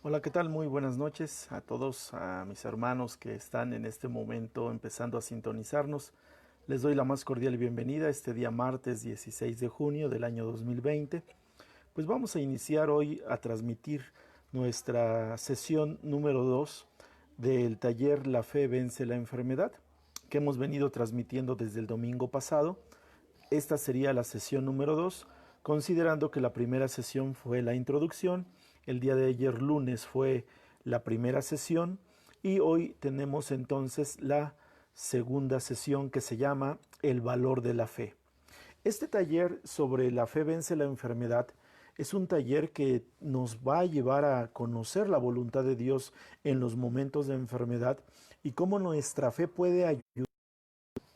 Hola, ¿qué tal? Muy buenas noches a todos, a mis hermanos que están en este momento empezando a sintonizarnos. Les doy la más cordial bienvenida este día martes 16 de junio del año 2020. Pues vamos a iniciar hoy a transmitir nuestra sesión número 2 del taller La fe vence la enfermedad, que hemos venido transmitiendo desde el domingo pasado. Esta sería la sesión número 2, considerando que la primera sesión fue la introducción, el día de ayer lunes fue la primera sesión y hoy tenemos entonces la segunda sesión que se llama El valor de la fe. Este taller sobre la fe vence la enfermedad es un taller que nos va a llevar a conocer la voluntad de Dios en los momentos de enfermedad y cómo nuestra fe puede ayudar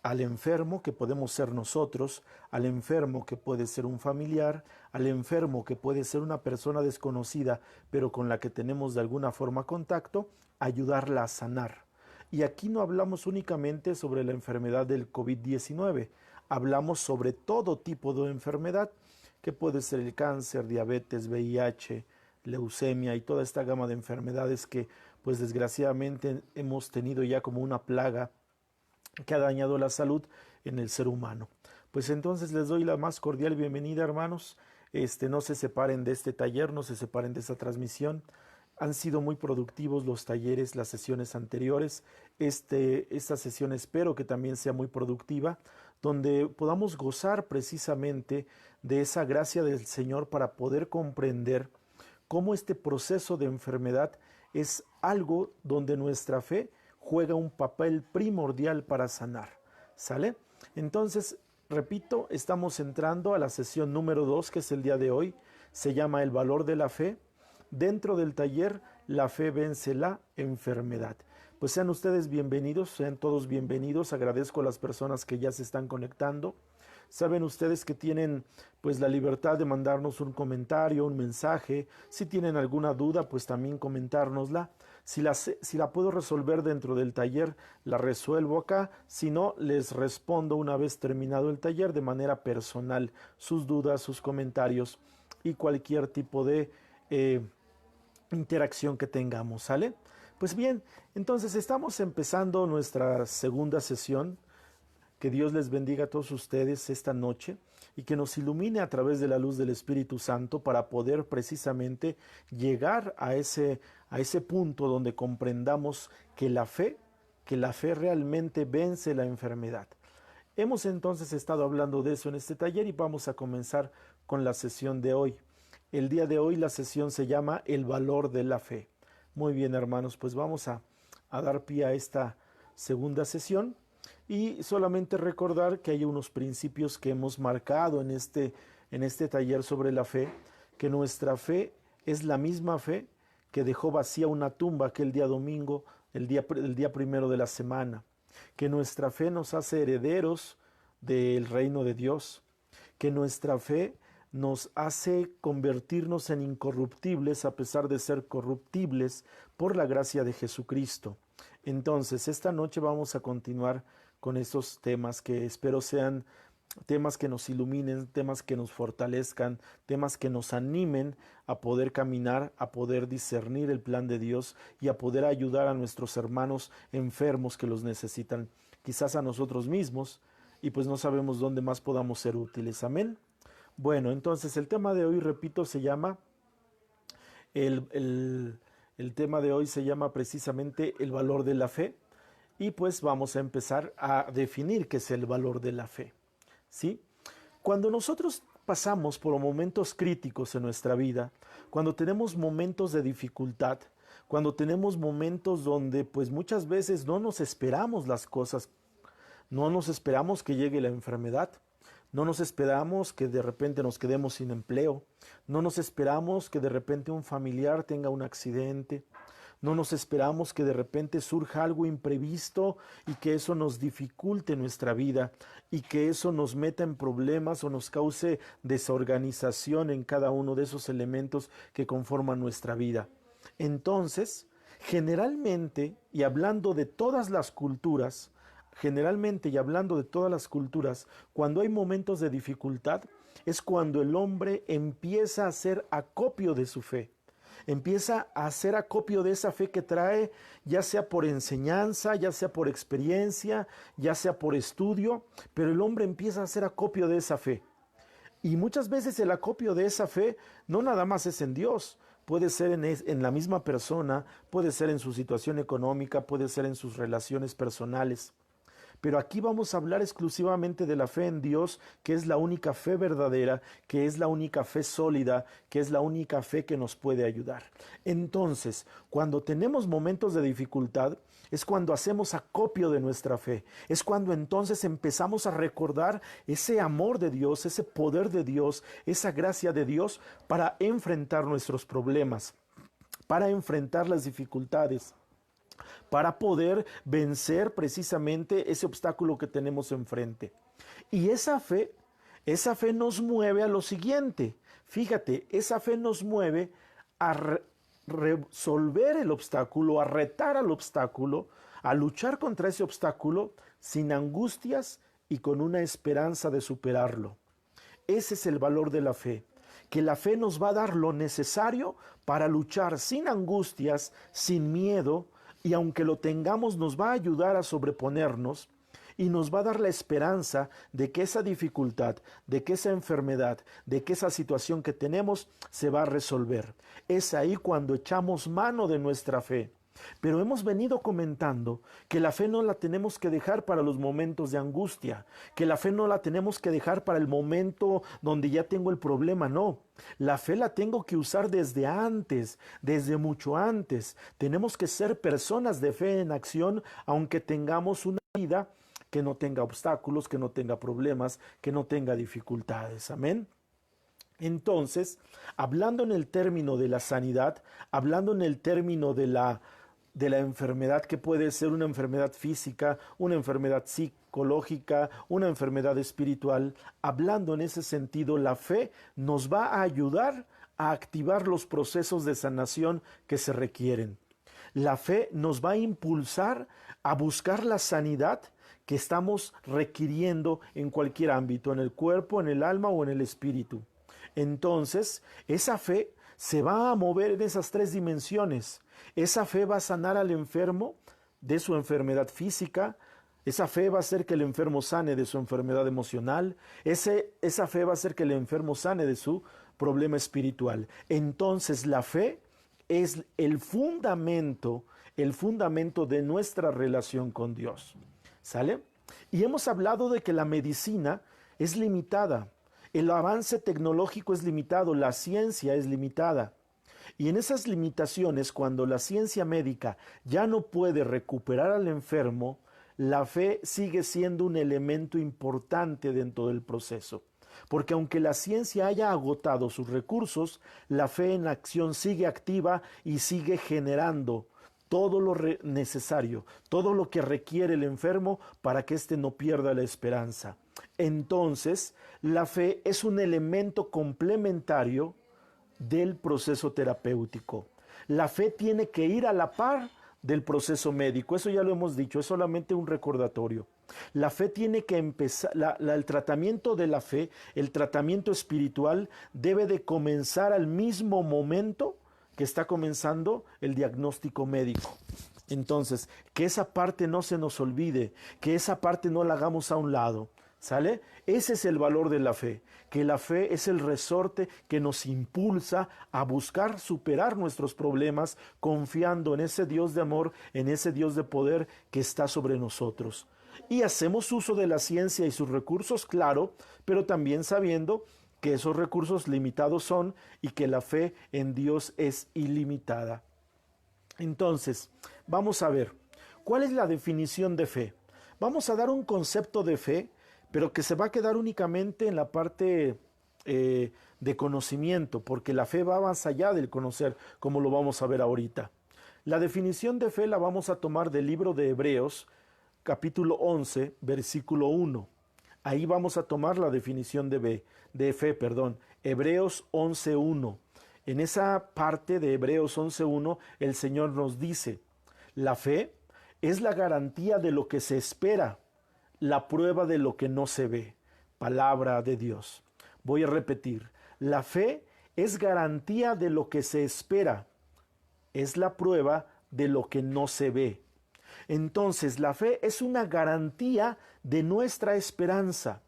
al enfermo que podemos ser nosotros, al enfermo que puede ser un familiar, al enfermo que puede ser una persona desconocida, pero con la que tenemos de alguna forma contacto, ayudarla a sanar. Y aquí no hablamos únicamente sobre la enfermedad del COVID-19, hablamos sobre todo tipo de enfermedad, que puede ser el cáncer, diabetes, VIH, leucemia y toda esta gama de enfermedades que pues desgraciadamente hemos tenido ya como una plaga que ha dañado la salud en el ser humano. Pues entonces les doy la más cordial bienvenida, hermanos. No se separen de este taller, no se separen de esta transmisión. Han sido muy productivos los talleres, las sesiones anteriores. Esta sesión espero que también sea muy productiva, donde podamos gozar precisamente de esa gracia del Señor para poder comprender cómo este proceso de enfermedad es algo donde nuestra fe juega un papel primordial para sanar. ¿Sale? Entonces, repito, estamos entrando a la sesión número 2, que es el día de hoy. Se llama El valor de la fe. Dentro del taller, la fe vence la enfermedad. Pues sean ustedes bienvenidos, sean todos bienvenidos. Agradezco a las personas que ya se están conectando. Saben ustedes que tienen pues la libertad de mandarnos un comentario, un mensaje. Si tienen alguna duda, pues también comentárnosla. Si la puedo resolver dentro del taller, la resuelvo acá. Si no, les respondo una vez terminado el taller de manera personal sus dudas, sus comentarios y cualquier tipo de interacción que tengamos, ¿sale? Pues bien, entonces estamos empezando nuestra segunda sesión. Que Dios les bendiga a todos ustedes esta noche y que nos ilumine a través de la luz del Espíritu Santo para poder precisamente llegar a ese punto donde comprendamos que la fe realmente vence la enfermedad. Hemos entonces estado hablando de eso en este taller y vamos a comenzar con la sesión de hoy. El día de hoy la sesión se llama El valor de la fe. Muy bien, hermanos, pues vamos a dar pie a esta segunda sesión y solamente recordar que hay unos principios que hemos marcado en este taller sobre la fe, que nuestra fe es la misma fe que dejó vacía una tumba aquel día domingo, el día primero de la semana, que nuestra fe nos hace herederos del reino de Dios, que nuestra fe nos hace convertirnos en incorruptibles a pesar de ser corruptibles por la gracia de Jesucristo. Entonces, esta noche vamos a continuar con estos temas que espero sean temas que nos iluminen, temas que nos fortalezcan, temas que nos animen a poder caminar, a poder discernir el plan de Dios y a poder ayudar a nuestros hermanos enfermos que los necesitan, quizás a nosotros mismos, y pues no sabemos dónde más podamos ser útiles. Amén. Bueno, entonces el tema de hoy, repito, se llama, el, el, el tema de hoy se llama precisamente el valor de la fe y pues vamos a empezar a definir qué es el valor de la fe. ¿Sí? Cuando nosotros pasamos por momentos críticos en nuestra vida, cuando tenemos momentos de dificultad, cuando tenemos momentos donde pues muchas veces no nos esperamos las cosas, no nos esperamos que llegue la enfermedad, no nos esperamos que de repente nos quedemos sin empleo, no nos esperamos que de repente un familiar tenga un accidente, no nos esperamos que de repente surja algo imprevisto y que eso nos dificulte nuestra vida y que eso nos meta en problemas o nos cause desorganización en cada uno de esos elementos que conforman nuestra vida. Entonces, generalmente, y hablando de todas las culturas, generalmente y hablando de todas las culturas, cuando hay momentos de dificultad, es cuando el hombre empieza a hacer acopio de su fe. empieza a hacer acopio de esa fe que trae, ya sea por enseñanza, ya sea por experiencia, ya sea por estudio, pero el hombre empieza a hacer acopio de esa fe. Y muchas veces el acopio de esa fe no nada más es en Dios, puede ser en la misma persona, puede ser en su situación económica, puede ser en sus relaciones personales. Pero aquí vamos a hablar exclusivamente de la fe en Dios, que es la única fe verdadera, que es la única fe sólida, que es la única fe que nos puede ayudar. Entonces, cuando tenemos momentos de dificultad, es cuando hacemos acopio de nuestra fe. Es cuando entonces empezamos a recordar ese amor de Dios, ese poder de Dios, esa gracia de Dios para enfrentar nuestros problemas, para enfrentar las dificultades, para poder vencer precisamente ese obstáculo que tenemos enfrente. Y esa fe nos mueve a lo siguiente. Fíjate, esa fe nos mueve a resolver el obstáculo, a retar al obstáculo, a luchar contra ese obstáculo sin angustias y con una esperanza de superarlo. Ese es el valor de la fe, que la fe nos va a dar lo necesario para luchar sin angustias, sin miedo, y aunque lo tengamos nos va a ayudar a sobreponernos y nos va a dar la esperanza de que esa dificultad, de que esa enfermedad, de que esa situación que tenemos se va a resolver. Es ahí cuando echamos mano de nuestra fe. Pero hemos venido comentando que la fe no la tenemos que dejar para los momentos de angustia, que la fe no la tenemos que dejar para el momento donde ya tengo el problema, no. La fe la tengo que usar desde antes, desde mucho antes. Tenemos que ser personas de fe en acción, aunque tengamos una vida que no tenga obstáculos, que no tenga problemas, que no tenga dificultades. Amén. Entonces, hablando en el término de la sanidad, hablando en el término de la enfermedad, que puede ser una enfermedad física, una enfermedad psicológica, una enfermedad espiritual, hablando en ese sentido, la fe nos va a ayudar a activar los procesos de sanación que se requieren. La fe nos va a impulsar a buscar la sanidad que estamos requiriendo en cualquier ámbito, en el cuerpo, en el alma o en el espíritu. Entonces, esa fe se va a mover en esas tres dimensiones. Esa fe va a sanar al enfermo de su enfermedad física. Esa fe va a hacer que el enfermo sane de su enfermedad emocional. Esa fe va a hacer que el enfermo sane de su problema espiritual. Entonces, la fe es el fundamento de nuestra relación con Dios. ¿Sale? Y hemos hablado de que la medicina es limitada. El avance tecnológico es limitado, la ciencia es limitada. Y en esas limitaciones, cuando la ciencia médica ya no puede recuperar al enfermo, la fe sigue siendo un elemento importante dentro del proceso. Porque aunque la ciencia haya agotado sus recursos, la fe en acción sigue activa y sigue generando todo lo necesario, todo lo que requiere el enfermo para que éste no pierda la esperanza. Entonces, la fe es un elemento complementario del proceso terapéutico. La fe tiene que ir a la par del proceso médico, eso ya lo hemos dicho, es solamente un recordatorio. La fe tiene que empezar, el tratamiento de la fe, el tratamiento espiritual debe de comenzar al mismo momento que está comenzando el diagnóstico médico. Entonces, que esa parte no se nos olvide, que esa parte no la hagamos a un lado, ¿sale? Ese es el valor de la fe, que la fe es el resorte que nos impulsa a buscar superar nuestros problemas, confiando en ese Dios de amor, en ese Dios de poder que está sobre nosotros. Y hacemos uso de la ciencia y sus recursos, claro, pero también sabiendo que esos recursos limitados son y que la fe en Dios es ilimitada. Entonces, vamos a ver, ¿cuál es la definición de fe? Vamos a dar un concepto de fe, pero que se va a quedar únicamente en la parte de conocimiento, porque la fe va más allá del conocer, como lo vamos a ver ahorita. La definición de fe la vamos a tomar del libro de Hebreos, capítulo 11, versículo 1. Ahí vamos a tomar la definición de fe, Hebreos 11.1. En esa parte de Hebreos 11.1, el Señor nos dice, la fe es la garantía de lo que se espera, la prueba de lo que no se ve. Palabra de Dios. Voy a repetir, la fe es garantía de lo que se espera, es la prueba de lo que no se ve. Entonces, la fe es una garantía de nuestra esperanza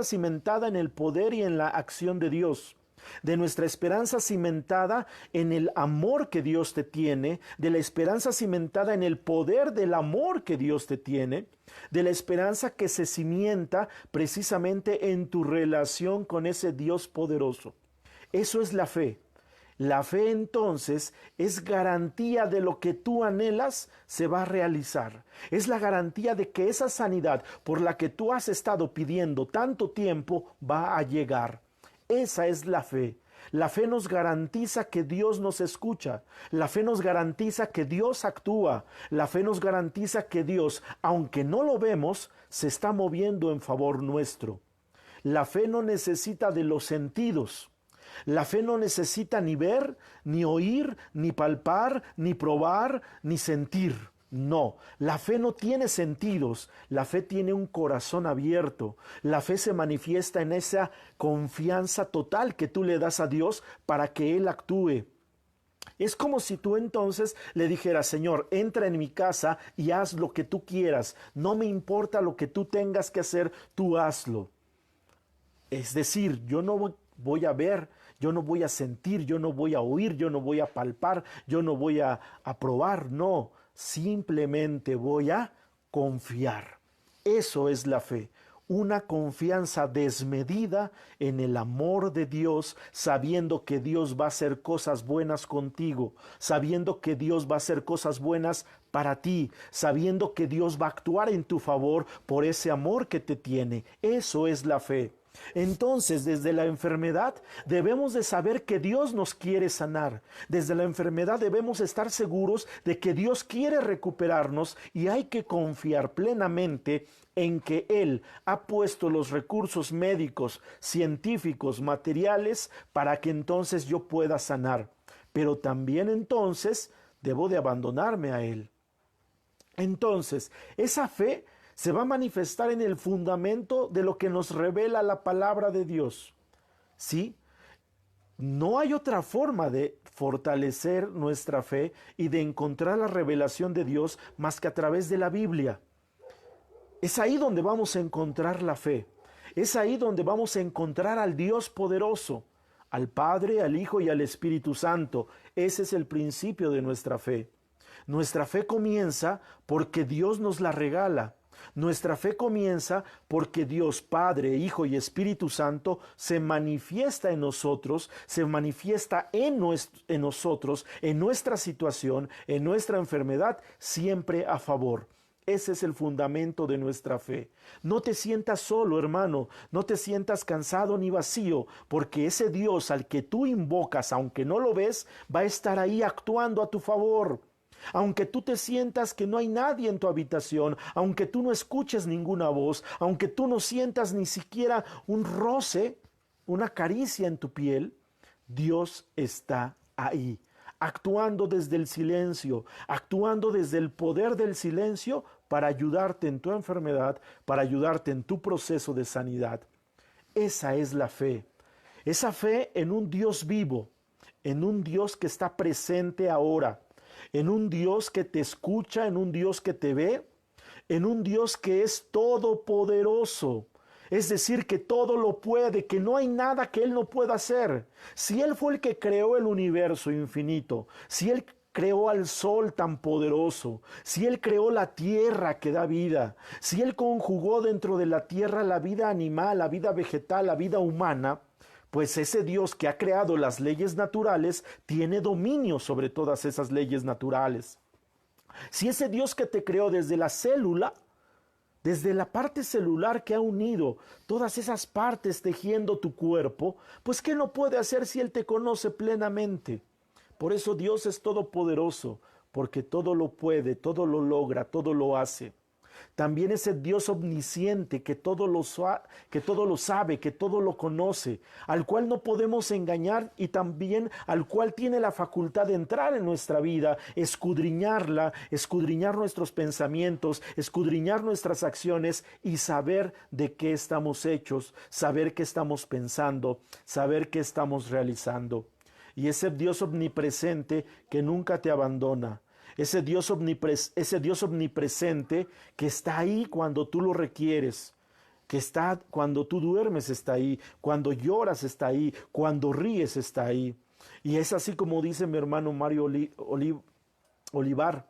cimentada en el poder y en la acción de Dios, de nuestra esperanza cimentada en el amor que Dios te tiene, de la esperanza cimentada en el poder del amor que Dios te tiene, de la esperanza que se cimienta precisamente en tu relación con ese Dios poderoso. Eso es la fe. La fe entonces es garantía de lo que tú anhelas se va a realizar. Es la garantía de que esa sanidad por la que tú has estado pidiendo tanto tiempo va a llegar. Esa es la fe. La fe nos garantiza que Dios nos escucha. La fe nos garantiza que Dios actúa. La fe nos garantiza que Dios, aunque no lo vemos, se está moviendo en favor nuestro. La fe no necesita de los sentidos. La fe no necesita ni ver, ni oír, ni palpar, ni probar, ni sentir. No, la fe no tiene sentidos, la fe tiene un corazón abierto. La fe se manifiesta en esa confianza total que tú le das a Dios para que Él actúe. Es como si tú entonces le dijeras: Señor, entra en mi casa y haz lo que tú quieras. No me importa lo que tú tengas que hacer, tú hazlo. Es decir, yo no voy a ver, yo no voy a sentir, yo no voy a oír, yo no voy a palpar, yo no voy a probar, no. Simplemente voy a confiar. Eso es la fe. Una confianza desmedida en el amor de Dios, sabiendo que Dios va a hacer cosas buenas contigo, sabiendo que Dios va a hacer cosas buenas para ti, sabiendo que Dios va a actuar en tu favor por ese amor que te tiene. Eso es la fe. Entonces, desde la enfermedad debemos de saber que Dios nos quiere sanar. Desde la enfermedad debemos estar seguros de que Dios quiere recuperarnos y hay que confiar plenamente en que Él ha puesto los recursos médicos, científicos, materiales para que entonces yo pueda sanar. Pero también entonces debo de abandonarme a Él. Entonces, esa fe se va a manifestar en el fundamento de lo que nos revela la palabra de Dios. ¿Sí? No hay otra forma de fortalecer nuestra fe y de encontrar la revelación de Dios más que a través de la Biblia. Es ahí donde vamos a encontrar la fe. Es ahí donde vamos a encontrar al Dios poderoso, al Padre, al Hijo y al Espíritu Santo. Ese es el principio de nuestra fe. Nuestra fe comienza porque Dios nos la regala. Nuestra fe comienza porque Dios Padre, Hijo y Espíritu Santo se manifiesta en nosotros, se manifiesta en nosotros, en nuestra situación, en nuestra enfermedad, siempre a favor. Ese es el fundamento de nuestra fe. No te sientas solo, hermano, no te sientas cansado ni vacío, porque ese Dios al que tú invocas, aunque no lo ves, va a estar ahí actuando a tu favor. Aunque tú te sientas que no hay nadie en tu habitación, aunque tú no escuches ninguna voz, aunque tú no sientas ni siquiera un roce, una caricia en tu piel, Dios está ahí, actuando desde el silencio, actuando desde el poder del silencio para ayudarte en tu enfermedad, para ayudarte en tu proceso de sanidad. Esa es la fe. Esa fe en un Dios vivo, en un Dios que está presente ahora, en un Dios que te escucha, en un Dios que te ve, en un Dios que es todopoderoso. Es decir, que todo lo puede, que no hay nada que Él no pueda hacer. Si Él fue el que creó el universo infinito, si Él creó al sol tan poderoso, si Él creó la tierra que da vida, si Él conjugó dentro de la tierra la vida animal, la vida vegetal, la vida humana, pues ese Dios que ha creado las leyes naturales tiene dominio sobre todas esas leyes naturales. Si ese Dios que te creó desde la célula, desde la parte celular que ha unido todas esas partes tejiendo tu cuerpo, pues ¿qué no puede hacer si Él te conoce plenamente? Por eso Dios es todopoderoso, porque todo lo puede, todo lo logra, todo lo hace. También es el Dios omnisciente que todo lo sabe, que todo lo conoce, al cual no podemos engañar y también al cual tiene la facultad de entrar en nuestra vida, escudriñarla, escudriñar nuestros pensamientos, escudriñar nuestras acciones y saber de qué estamos hechos, saber qué estamos pensando, saber qué estamos realizando. y ese Dios omnipresente que nunca te abandona. Ese Dios omnipresente que está ahí cuando tú lo requieres, que está cuando tú duermes, está ahí, cuando lloras está ahí, cuando ríes está ahí. Y es así como dice mi hermano Mario Olivar,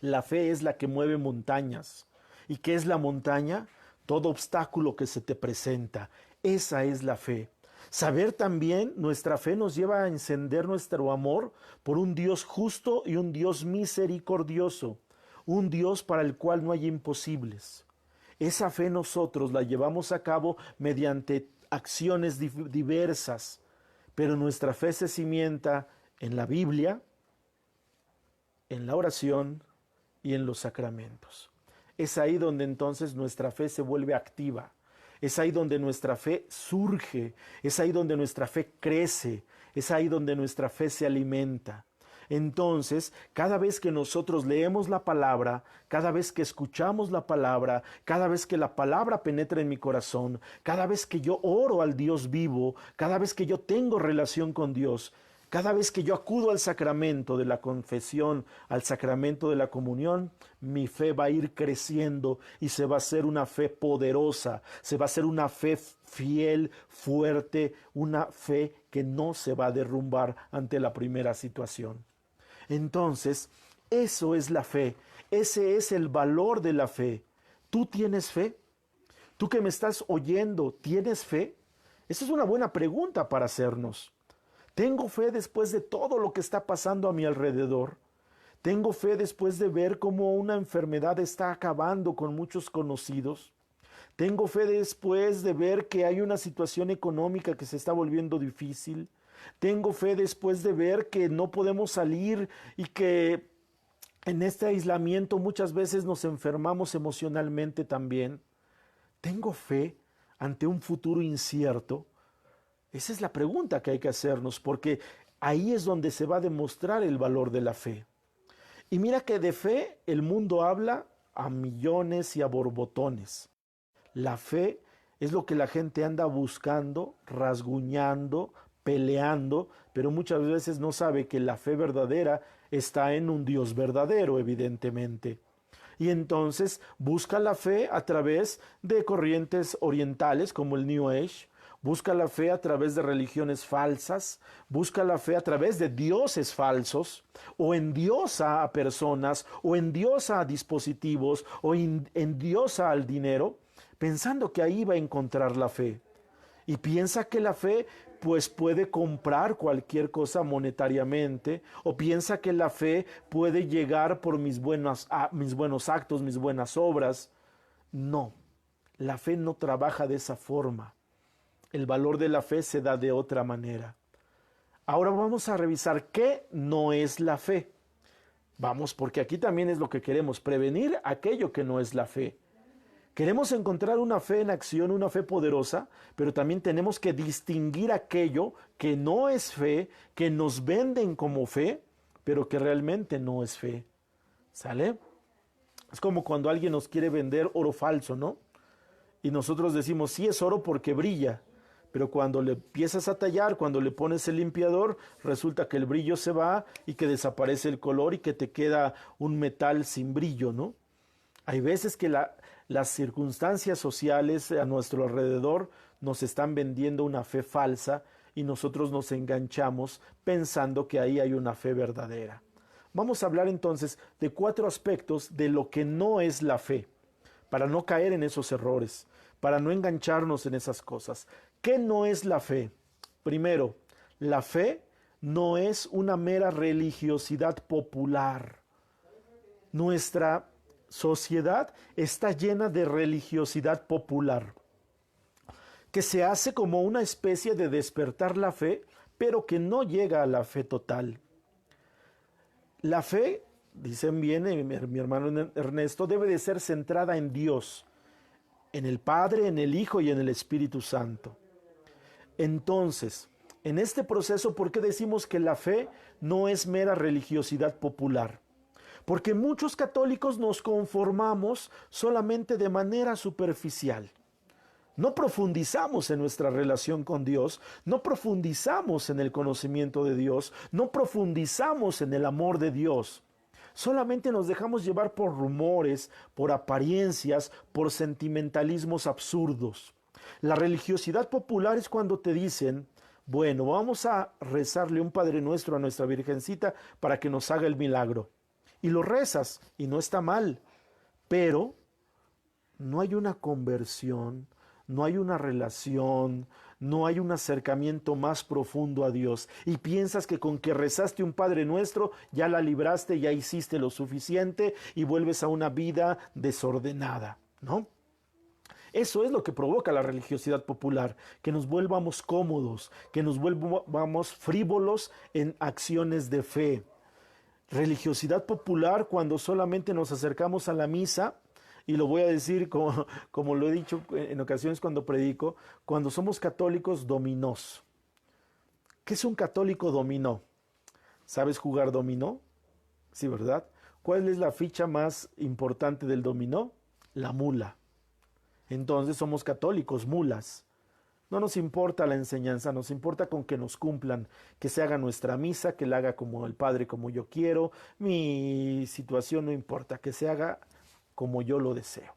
la fe es la que mueve montañas. ¿Y qué es la montaña? Todo obstáculo que se te presenta. Esa es la fe. Saber también, nuestra fe nos lleva a encender nuestro amor por un Dios justo y un Dios misericordioso, un Dios para el cual no hay imposibles. Esa fe nosotros la llevamos a cabo mediante acciones diversas, pero nuestra fe se cimienta en la Biblia, en la oración y en los sacramentos. Es ahí donde entonces nuestra fe se vuelve activa. Es ahí donde nuestra fe surge, es ahí donde nuestra fe crece, es ahí donde nuestra fe se alimenta. Entonces, cada vez que nosotros leemos la palabra, cada vez que escuchamos la palabra, cada vez que la palabra penetra en mi corazón, cada vez que yo oro al Dios vivo, cada vez que yo tengo relación con Dios, cada vez que yo acudo al sacramento de la confesión, al sacramento de la comunión, mi fe va a ir creciendo y se va a hacer una fe poderosa, se va a hacer una fe fiel, fuerte, una fe que no se va a derrumbar ante la primera situación. Entonces, eso es la fe, ese es el valor de la fe. ¿Tú tienes fe? ¿Tú que me estás oyendo, tienes fe? Esa es una buena pregunta para hacernos. ¿Tengo fe después de todo lo que está pasando a mi alrededor? ¿Tengo fe después de ver cómo una enfermedad está acabando con muchos conocidos? ¿Tengo fe después de ver que hay una situación económica que se está volviendo difícil? ¿Tengo fe después de ver que no podemos salir y que en este aislamiento muchas veces nos enfermamos emocionalmente también? ¿Tengo fe ante un futuro incierto? Esa es la pregunta que hay que hacernos, porque ahí es donde se va a demostrar el valor de la fe. Y mira que de fe el mundo habla a millones y a borbotones. La fe es lo que la gente anda buscando, rasguñando, peleando, pero muchas veces no sabe que la fe verdadera está en un Dios verdadero, evidentemente. Y entonces busca la fe a través de corrientes orientales como el New Age, busca la fe a través de religiones falsas, busca la fe a través de dioses falsos, o endiosa a personas, o endiosa a dispositivos, o endiosa al dinero, pensando que ahí va a encontrar la fe. Y piensa que la fe pues puede comprar cualquier cosa monetariamente, o piensa que la fe puede llegar por mis buenos actos, mis buenas obras. No, la fe no trabaja de esa forma. El valor de la fe se da de otra manera. Ahora vamos a revisar qué no es la fe. Vamos, porque aquí también es lo que queremos, prevenir aquello que no es la fe. Queremos encontrar una fe en acción, una fe poderosa, pero también tenemos que distinguir aquello que no es fe, que nos venden como fe, pero que realmente no es fe. ¿Sale? Es como cuando alguien nos quiere vender oro falso, ¿no? Y nosotros decimos, sí es oro porque brilla, pero cuando le empiezas a tallar, cuando le pones el limpiador, resulta que el brillo se va y que desaparece el color y que te queda un metal sin brillo, ¿no? Hay veces que las circunstancias sociales a nuestro alrededor nos están vendiendo una fe falsa y nosotros nos enganchamos pensando que ahí hay una fe verdadera. Vamos a hablar entonces de 4 aspectos de lo que no es la fe, para no caer en esos errores, para no engancharnos en esas cosas. ¿Qué no es la fe? Primero, la fe no es una mera religiosidad popular. Nuestra sociedad está llena de religiosidad popular, que se hace como una especie de despertar la fe, pero que no llega a la fe total. La fe, dicen bien mi hermano Ernesto, debe de ser centrada en Dios, en el Padre, en el Hijo y en el Espíritu Santo. Entonces, en este proceso, ¿por qué decimos que la fe no es mera religiosidad popular? Porque muchos católicos nos conformamos solamente de manera superficial. No profundizamos en nuestra relación con Dios, no profundizamos en el conocimiento de Dios, no profundizamos en el amor de Dios. Solamente nos dejamos llevar por rumores, por apariencias, por sentimentalismos absurdos. La religiosidad popular es cuando te dicen, bueno, vamos a rezarle un Padre Nuestro a nuestra Virgencita para que nos haga el milagro. Y lo rezas, y no está mal, pero no hay una conversión, no hay una relación, no hay un acercamiento más profundo a Dios. Y piensas que con que rezaste un Padre Nuestro, ya la libraste, ya hiciste lo suficiente y vuelves a una vida desordenada, ¿no? Eso es lo que provoca la religiosidad popular, que nos vuelvamos cómodos, que nos vuelvamos frívolos en acciones de fe. Religiosidad popular cuando solamente nos acercamos a la misa, y lo voy a decir como lo he dicho en ocasiones cuando predico, cuando somos católicos dominós. ¿Qué es un católico dominó? ¿Sabes jugar dominó? Sí, ¿verdad? ¿Cuál es la ficha más importante del dominó? La mula. Entonces somos católicos, mulas. No nos importa la enseñanza, nos importa con que nos cumplan, que se haga nuestra misa, que la haga como el Padre, como yo quiero. Mi situación no importa, que se haga como yo lo deseo.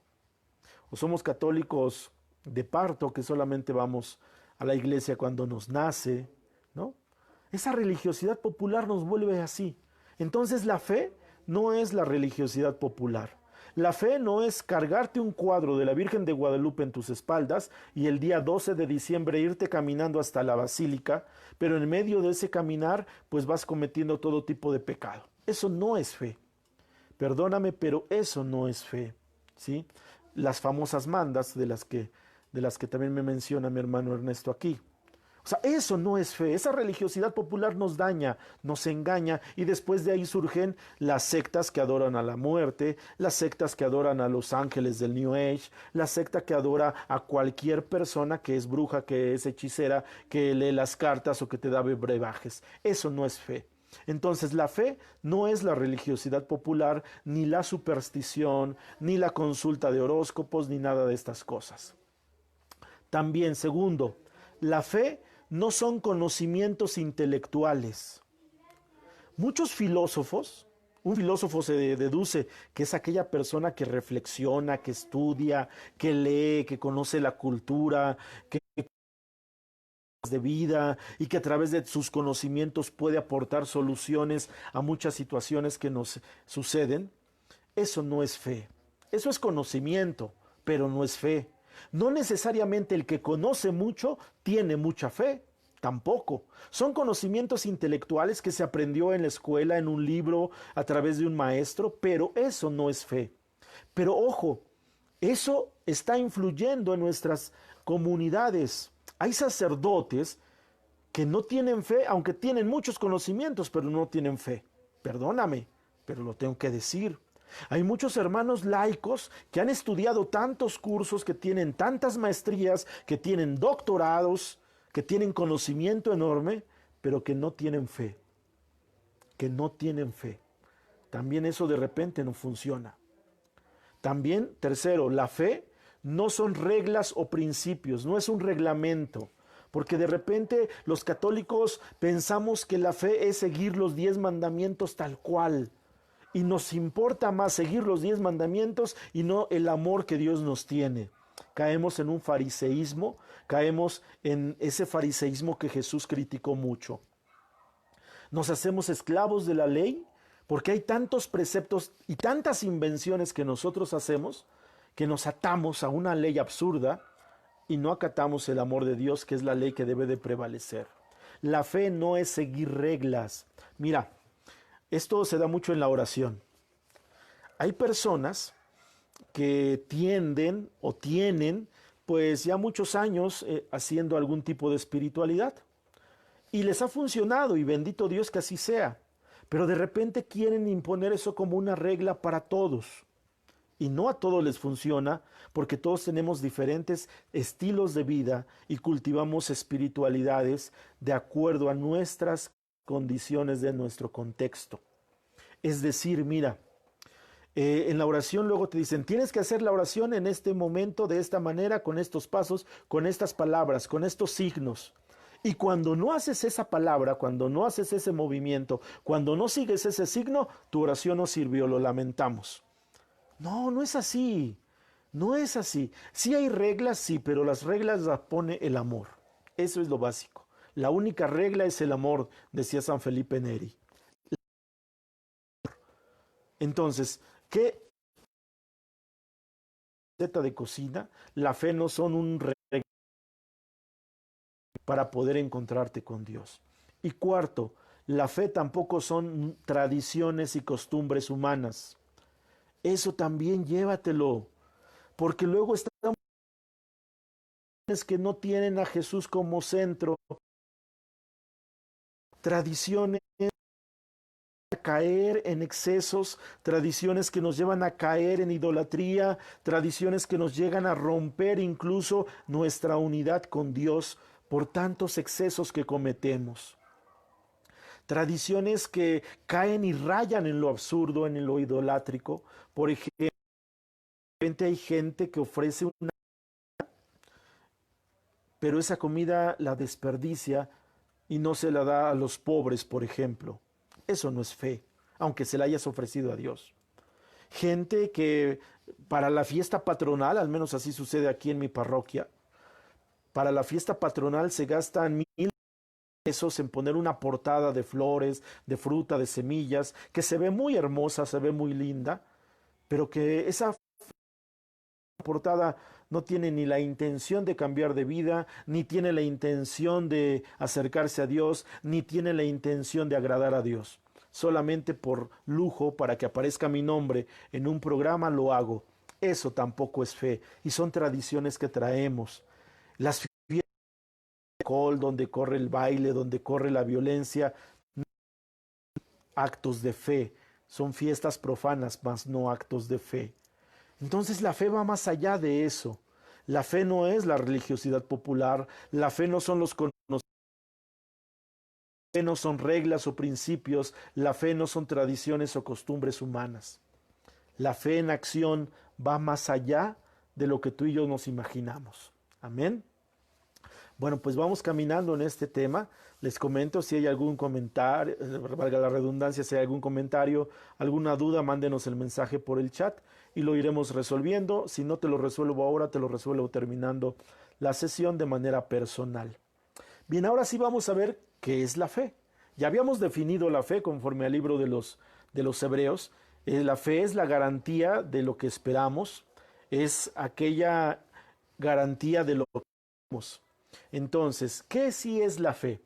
O somos católicos de parto, que solamente vamos a la iglesia cuando nos nace, ¿no? Esa religiosidad popular nos vuelve así. Entonces la fe no es la religiosidad popular. La fe no es cargarte un cuadro de la Virgen de Guadalupe en tus espaldas y el día 12 de diciembre irte caminando hasta la basílica, pero en medio de ese caminar pues vas cometiendo todo tipo de pecado. Eso no es fe. Perdóname, pero eso no es fe, ¿sí? Las famosas mandas de las que también me menciona mi hermano Ernesto aquí. O sea, eso no es fe. Esa religiosidad popular nos daña, nos engaña, y después de ahí surgen las sectas que adoran a la muerte, las sectas que adoran a los ángeles del New Age, la secta que adora a cualquier persona que es bruja, que es hechicera, que lee las cartas o que te da brebajes. Eso no es fe. Entonces la fe no es la religiosidad popular, ni la superstición, ni la consulta de horóscopos, ni nada de estas cosas. También, segundo, la fe no son conocimientos intelectuales. Muchos filósofos, un filósofo se deduce que es aquella persona que reflexiona, que estudia, que lee, que conoce la cultura, que de vida y que a través de sus conocimientos puede aportar soluciones a muchas situaciones que nos suceden. Eso no es fe. Eso es conocimiento, pero no es fe. No necesariamente el que conoce mucho tiene mucha fe. Tampoco. Son conocimientos intelectuales que se aprendió en la escuela, en un libro, a través de un maestro, pero eso no es fe. Pero ojo, eso está influyendo en nuestras comunidades. Hay sacerdotes que no tienen fe, aunque tienen muchos conocimientos, pero no tienen fe. Perdóname, pero lo tengo que decir. Hay muchos hermanos laicos que han estudiado tantos cursos, que tienen tantas maestrías, que tienen doctorados, que tienen conocimiento enorme, pero que no tienen fe. Que no tienen fe. También eso de repente no funciona. También, tercero, la fe no son reglas o principios, no es un reglamento, porque de repente los católicos pensamos que la fe es seguir los 10 mandamientos tal cual, y nos importa más seguir los 10 mandamientos y no el amor que Dios nos tiene. Caemos en un fariseísmo, caemos en ese fariseísmo que Jesús criticó mucho. Nos hacemos esclavos de la ley, porque hay tantos preceptos y tantas invenciones que nosotros hacemos, que nos atamos a una ley absurda y no acatamos el amor de Dios, que es la ley que debe de prevalecer. La fe no es seguir reglas. Mira, esto se da mucho en la oración. Hay personas que tienden o tienen pues ya muchos años haciendo algún tipo de espiritualidad y les ha funcionado, y bendito Dios que así sea, pero de repente quieren imponer eso como una regla para todos. Y no a todos les funciona, porque todos tenemos diferentes estilos de vida y cultivamos espiritualidades de acuerdo a nuestras condiciones de nuestro contexto. Es decir, mira, En la oración luego te dicen, tienes que hacer la oración en este momento, de esta manera, con estos pasos, con estas palabras, con estos signos. Y cuando no haces esa palabra, cuando no haces ese movimiento, cuando no sigues ese signo, tu oración no sirvió, lo lamentamos. No, no es así. No es así. Sí hay reglas, sí, pero las reglas las pone el amor. Eso es lo básico. La única regla es el amor, decía San Felipe Neri. Entonces, ¿qué receta de cocina? La fe no son un regalo para poder encontrarte con Dios. Y cuarto, la fe tampoco son tradiciones y costumbres humanas. Eso también llévatelo, porque luego están que no tienen a Jesús como centro, tradiciones a caer en excesos, tradiciones que nos llevan a caer en idolatría, tradiciones que nos llegan a romper incluso nuestra unidad con Dios por tantos excesos que cometemos. Tradiciones que caen y rayan en lo absurdo, en lo idolátrico. Por ejemplo, hay gente que ofrece una, pero esa comida la desperdicia y no se la da a los pobres, por ejemplo. Eso no es fe, aunque se la hayas ofrecido a Dios. Gente que para la fiesta patronal, al menos así sucede aquí en mi parroquia, para la fiesta patronal se gastan 1,000 pesos en poner una portada de flores, de fruta, de semillas, que se ve muy hermosa, se ve muy linda, pero que esa portada no tiene ni la intención de cambiar de vida, ni tiene la intención de acercarse a Dios, ni tiene la intención de agradar a Dios. Solamente por lujo, para que aparezca mi nombre en un programa, lo hago. Eso tampoco es fe, y son tradiciones que traemos. Las fiestas de alcohol, donde corre el baile, donde corre la violencia, actos de fe. Son fiestas profanas, mas no actos de fe. Entonces la fe va más allá de eso. La fe no es la religiosidad popular, la fe no son los conocimientos, la fe no son reglas o principios, la fe no son tradiciones o costumbres humanas. La fe en acción va más allá de lo que tú y yo nos imaginamos. Amén. Bueno, pues vamos caminando en este tema. Les comento si hay algún comentario, valga la redundancia, si hay algún comentario, alguna duda, mándenos el mensaje por el chat y lo iremos resolviendo. Si no te lo resuelvo ahora, te lo resuelvo terminando la sesión de manera personal. Bien, ahora sí vamos a ver qué es la fe. Ya habíamos definido la fe conforme al libro de los Hebreos. La fe es la garantía de lo que esperamos, es aquella garantía de lo que queremos. Entonces, ¿qué sí es la fe?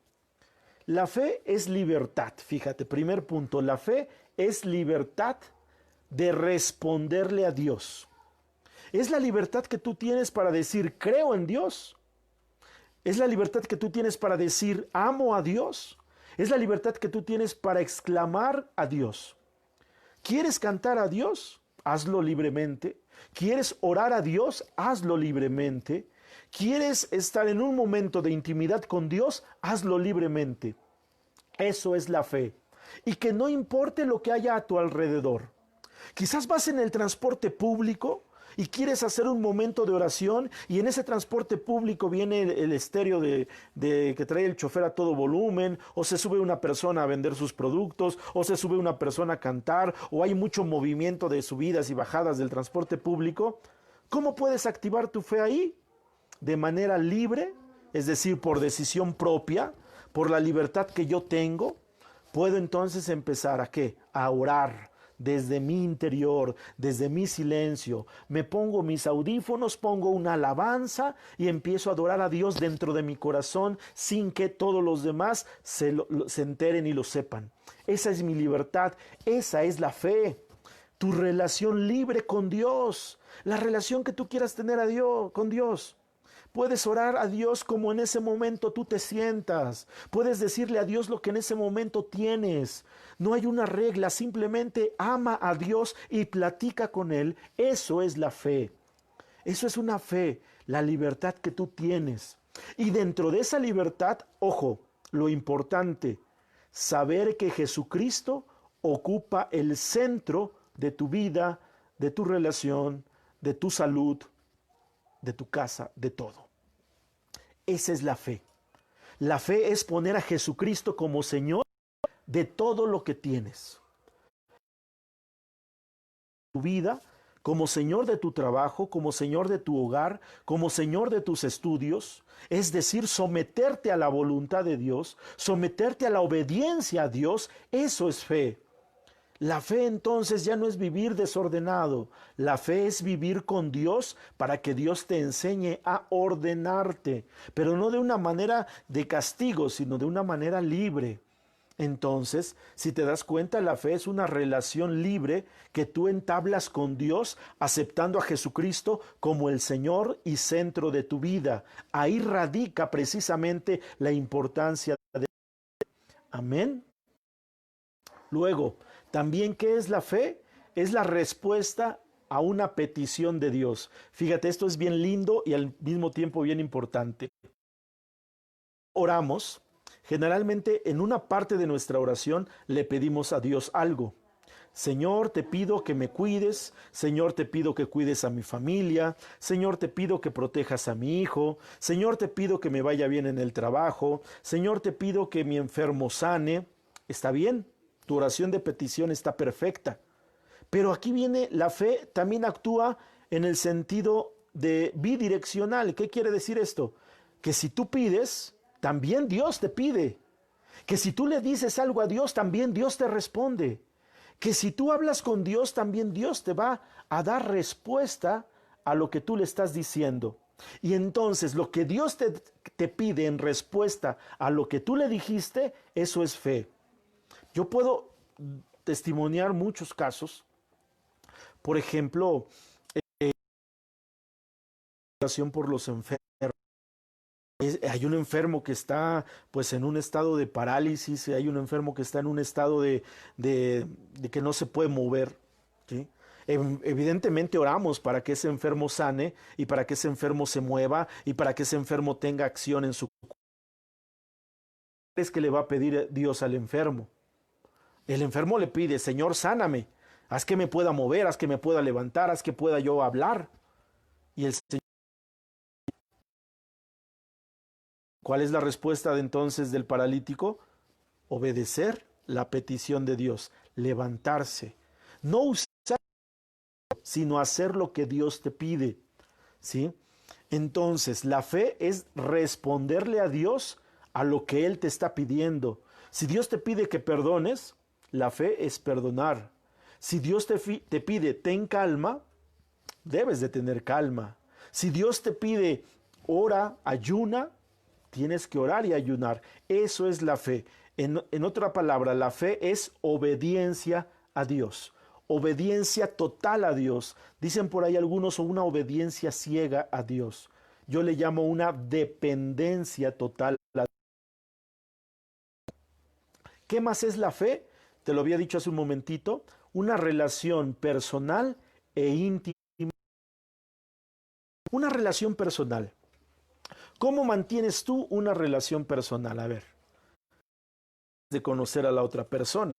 La fe es libertad. Fíjate, primer punto, la fe es libertad de responderle a Dios. Es la libertad que tú tienes para decir, creo en Dios. Es la libertad que tú tienes para decir, amo a Dios. Es la libertad que tú tienes para exclamar a Dios. ¿Quieres cantar a Dios? Hazlo libremente. ¿Quieres orar a Dios? Hazlo libremente. ¿Quieres estar en un momento de intimidad con Dios? Hazlo libremente. Eso es la fe. Y que no importe lo que haya a tu alrededor. Quizás vas en el transporte público y quieres hacer un momento de oración y en ese transporte público viene el estéreo que trae el chofer a todo volumen, o se sube una persona a vender sus productos, o se sube una persona a cantar, o hay mucho movimiento de subidas y bajadas del transporte público. ¿Cómo puedes activar tu fe ahí? De manera libre, es decir, por decisión propia, por la libertad que yo tengo, puedo entonces empezar ¿a qué? A orar desde mi interior, desde mi silencio. Me pongo mis audífonos, pongo una alabanza y empiezo a adorar a Dios dentro de mi corazón sin que todos los demás se enteren y lo sepan. Esa es mi libertad, esa es la fe. Tu relación libre con Dios, la relación que tú quieras tener con Dios. Puedes orar a Dios como en ese momento tú te sientas. Puedes decirle a Dios lo que en ese momento tienes. No hay una regla, simplemente ama a Dios y platica con Él. Eso es la fe. Eso es una fe, la libertad que tú tienes. Y dentro de esa libertad, ojo, lo importante, saber que Jesucristo ocupa el centro de tu vida, de tu relación, de tu salud, de tu casa, de todo. Esa es la fe. La fe es poner a Jesucristo como Señor de todo lo que tienes. Tu vida, como Señor de tu trabajo, como Señor de tu hogar, como Señor de tus estudios, es decir, someterte a la voluntad de Dios, someterte a la obediencia a Dios, eso es fe. La fe entonces ya no es vivir desordenado, la fe es vivir con Dios para que Dios te enseñe a ordenarte, pero no de una manera de castigo, sino de una manera libre. Entonces, si te das cuenta, la fe es una relación libre que tú entablas con Dios, aceptando a Jesucristo como el Señor y centro de tu vida. Ahí radica precisamente la importancia de... Amén. Luego, también, ¿qué es la fe? Es la respuesta a una petición de Dios. Fíjate, esto es bien lindo y al mismo tiempo bien importante. Oramos. Generalmente en una parte de nuestra oración le pedimos a Dios algo. Señor, te pido que me cuides. Señor, te pido que cuides a mi familia. Señor, te pido que protejas a mi hijo. Señor, te pido que me vaya bien en el trabajo. Señor, te pido que mi enfermo sane. ¿Está bien? Tu oración de petición está perfecta. Pero aquí viene la fe, también actúa en el sentido de bidireccional. ¿Qué quiere decir esto? Que si tú pides, también Dios te pide. Que si tú le dices algo a Dios, también Dios te responde. Que si tú hablas con Dios, también Dios te va a dar respuesta a lo que tú le estás diciendo. Y entonces lo que Dios te pide en respuesta a lo que tú le dijiste, eso es fe. Yo puedo testimoniar muchos casos. Por ejemplo, oración por los enfermos. Hay un enfermo que está pues en un estado de parálisis, hay un enfermo que está en un estado de que no se puede mover, ¿sí? Evidentemente oramos para que ese enfermo sane y para que ese enfermo se mueva y para que ese enfermo tenga acción en su cuerpo. ¿Qué es que le va a pedir Dios al enfermo? El enfermo le pide, Señor, sáname, haz que me pueda mover, haz que me pueda levantar, haz que pueda yo hablar. Y el Señor, ¿cuál es la respuesta de entonces del paralítico? Obedecer la petición de Dios, levantarse, no usar, sino hacer lo que Dios te pide, ¿sí? Entonces, la fe es responderle a Dios a lo que Él te está pidiendo. Si Dios te pide que perdones, la fe es perdonar. Si Dios te pide ten calma, debes de tener calma. Si Dios te pide ora, ayuna, tienes que orar y ayunar. Eso es la fe. En otra palabra, la fe es obediencia a Dios. Obediencia total a Dios. Dicen por ahí algunos, o una obediencia ciega a Dios. Yo le llamo una dependencia total a Dios. ¿Qué más es la fe? Te lo había dicho hace un momentito. Una relación personal e íntima. Una relación personal. ¿Cómo mantienes tú una relación personal? A ver, de conocer a la otra persona.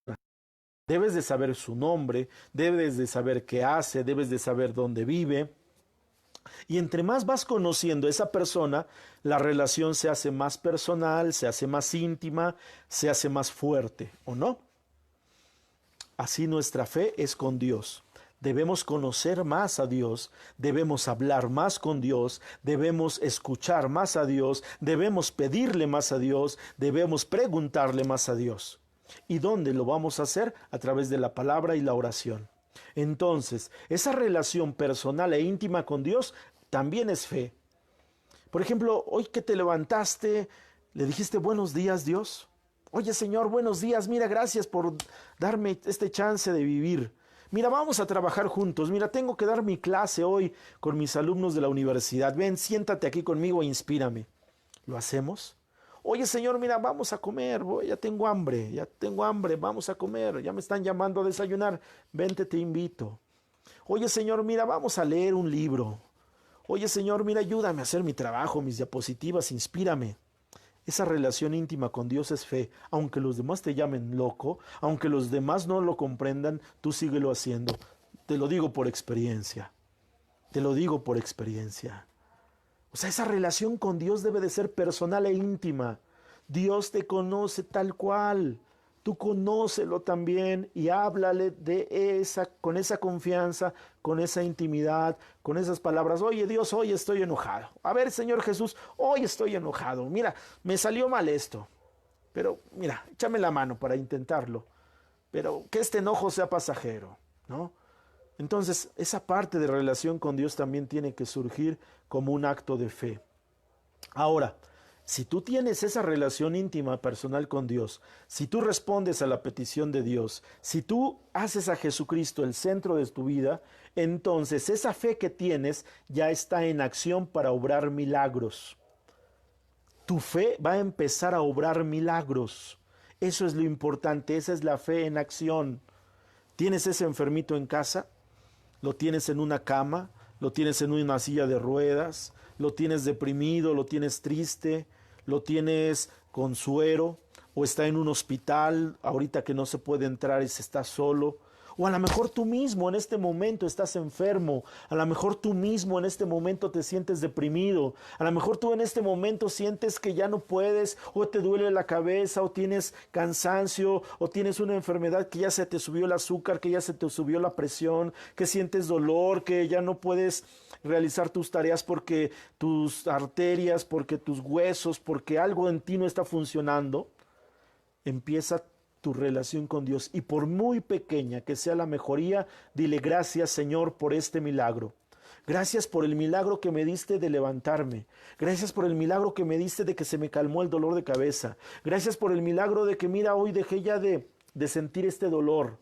Debes de saber su nombre, debes de saber qué hace, debes de saber dónde vive. Y entre más vas conociendo a esa persona, la relación se hace más personal, se hace más íntima, se hace más fuerte, ¿o no? Así nuestra fe es con Dios. Debemos conocer más a Dios, debemos hablar más con Dios, debemos escuchar más a Dios, debemos pedirle más a Dios, debemos preguntarle más a Dios. ¿Y dónde lo vamos a hacer? A través de la palabra y la oración. Entonces, esa relación personal e íntima con Dios también es fe. Por ejemplo, hoy que te levantaste, le dijiste buenos días, Dios. Oye, Señor, buenos días, mira, gracias por darme este chance de vivir. Mira, vamos a trabajar juntos. Mira, tengo que dar mi clase hoy con mis alumnos de la universidad. Ven, siéntate aquí conmigo e inspírame. ¿Lo hacemos? Oye, Señor, mira, vamos a comer. Ya tengo hambre, vamos a comer. Ya me están llamando a desayunar. Vente, te invito. Oye, Señor, mira, vamos a leer un libro. Oye, Señor, mira, ayúdame a hacer mi trabajo, mis diapositivas, inspírame. Esa relación íntima con Dios es fe. Aunque los demás te llamen loco, aunque los demás no lo comprendan, tú síguelo haciendo. Te lo digo por experiencia. Te lo digo por experiencia. O sea, esa relación con Dios debe de ser personal e íntima. Dios te conoce tal cual. Tú conócelo también y háblale con esa confianza, con esa intimidad, con esas palabras. Oye Dios, hoy estoy enojado. A ver, Señor Jesús, hoy estoy enojado. Mira, me salió mal esto. Pero mira, échame la mano para intentarlo. Pero que este enojo sea pasajero, ¿no? Entonces, esa parte de relación con Dios también tiene que surgir como un acto de fe. Ahora, si tú tienes esa relación íntima personal con Dios, si tú respondes a la petición de Dios, si tú haces a Jesucristo el centro de tu vida, entonces esa fe que tienes ya está en acción para obrar milagros. Tu fe va a empezar a obrar milagros. Eso es lo importante, esa es la fe en acción. ¿Tienes ese enfermito en casa? ¿Lo tienes en una cama? ¿Lo tienes en una silla de ruedas? ¿Lo tienes deprimido? ¿Lo tienes triste? ¿Lo tienes con suero? ¿O está en un hospital ahorita que no se puede entrar y se está solo? O a lo mejor tú mismo en este momento estás enfermo. A lo mejor tú mismo en este momento te sientes deprimido. A lo mejor tú en este momento sientes que ya no puedes, o te duele la cabeza, o tienes cansancio, o tienes una enfermedad que ya se te subió el azúcar, que ya se te subió la presión, que sientes dolor, que ya no puedes realizar tus tareas porque tus arterias, porque tus huesos, porque algo en ti no está funcionando. Empieza tu relación con Dios, y por muy pequeña que sea la mejoría, dile: gracias, Señor, por este milagro. Gracias por el milagro que me diste de levantarme. Gracias por el milagro que me diste de que se me calmó el dolor de cabeza. Gracias por el milagro de que, mira, hoy dejé ya de sentir este dolor.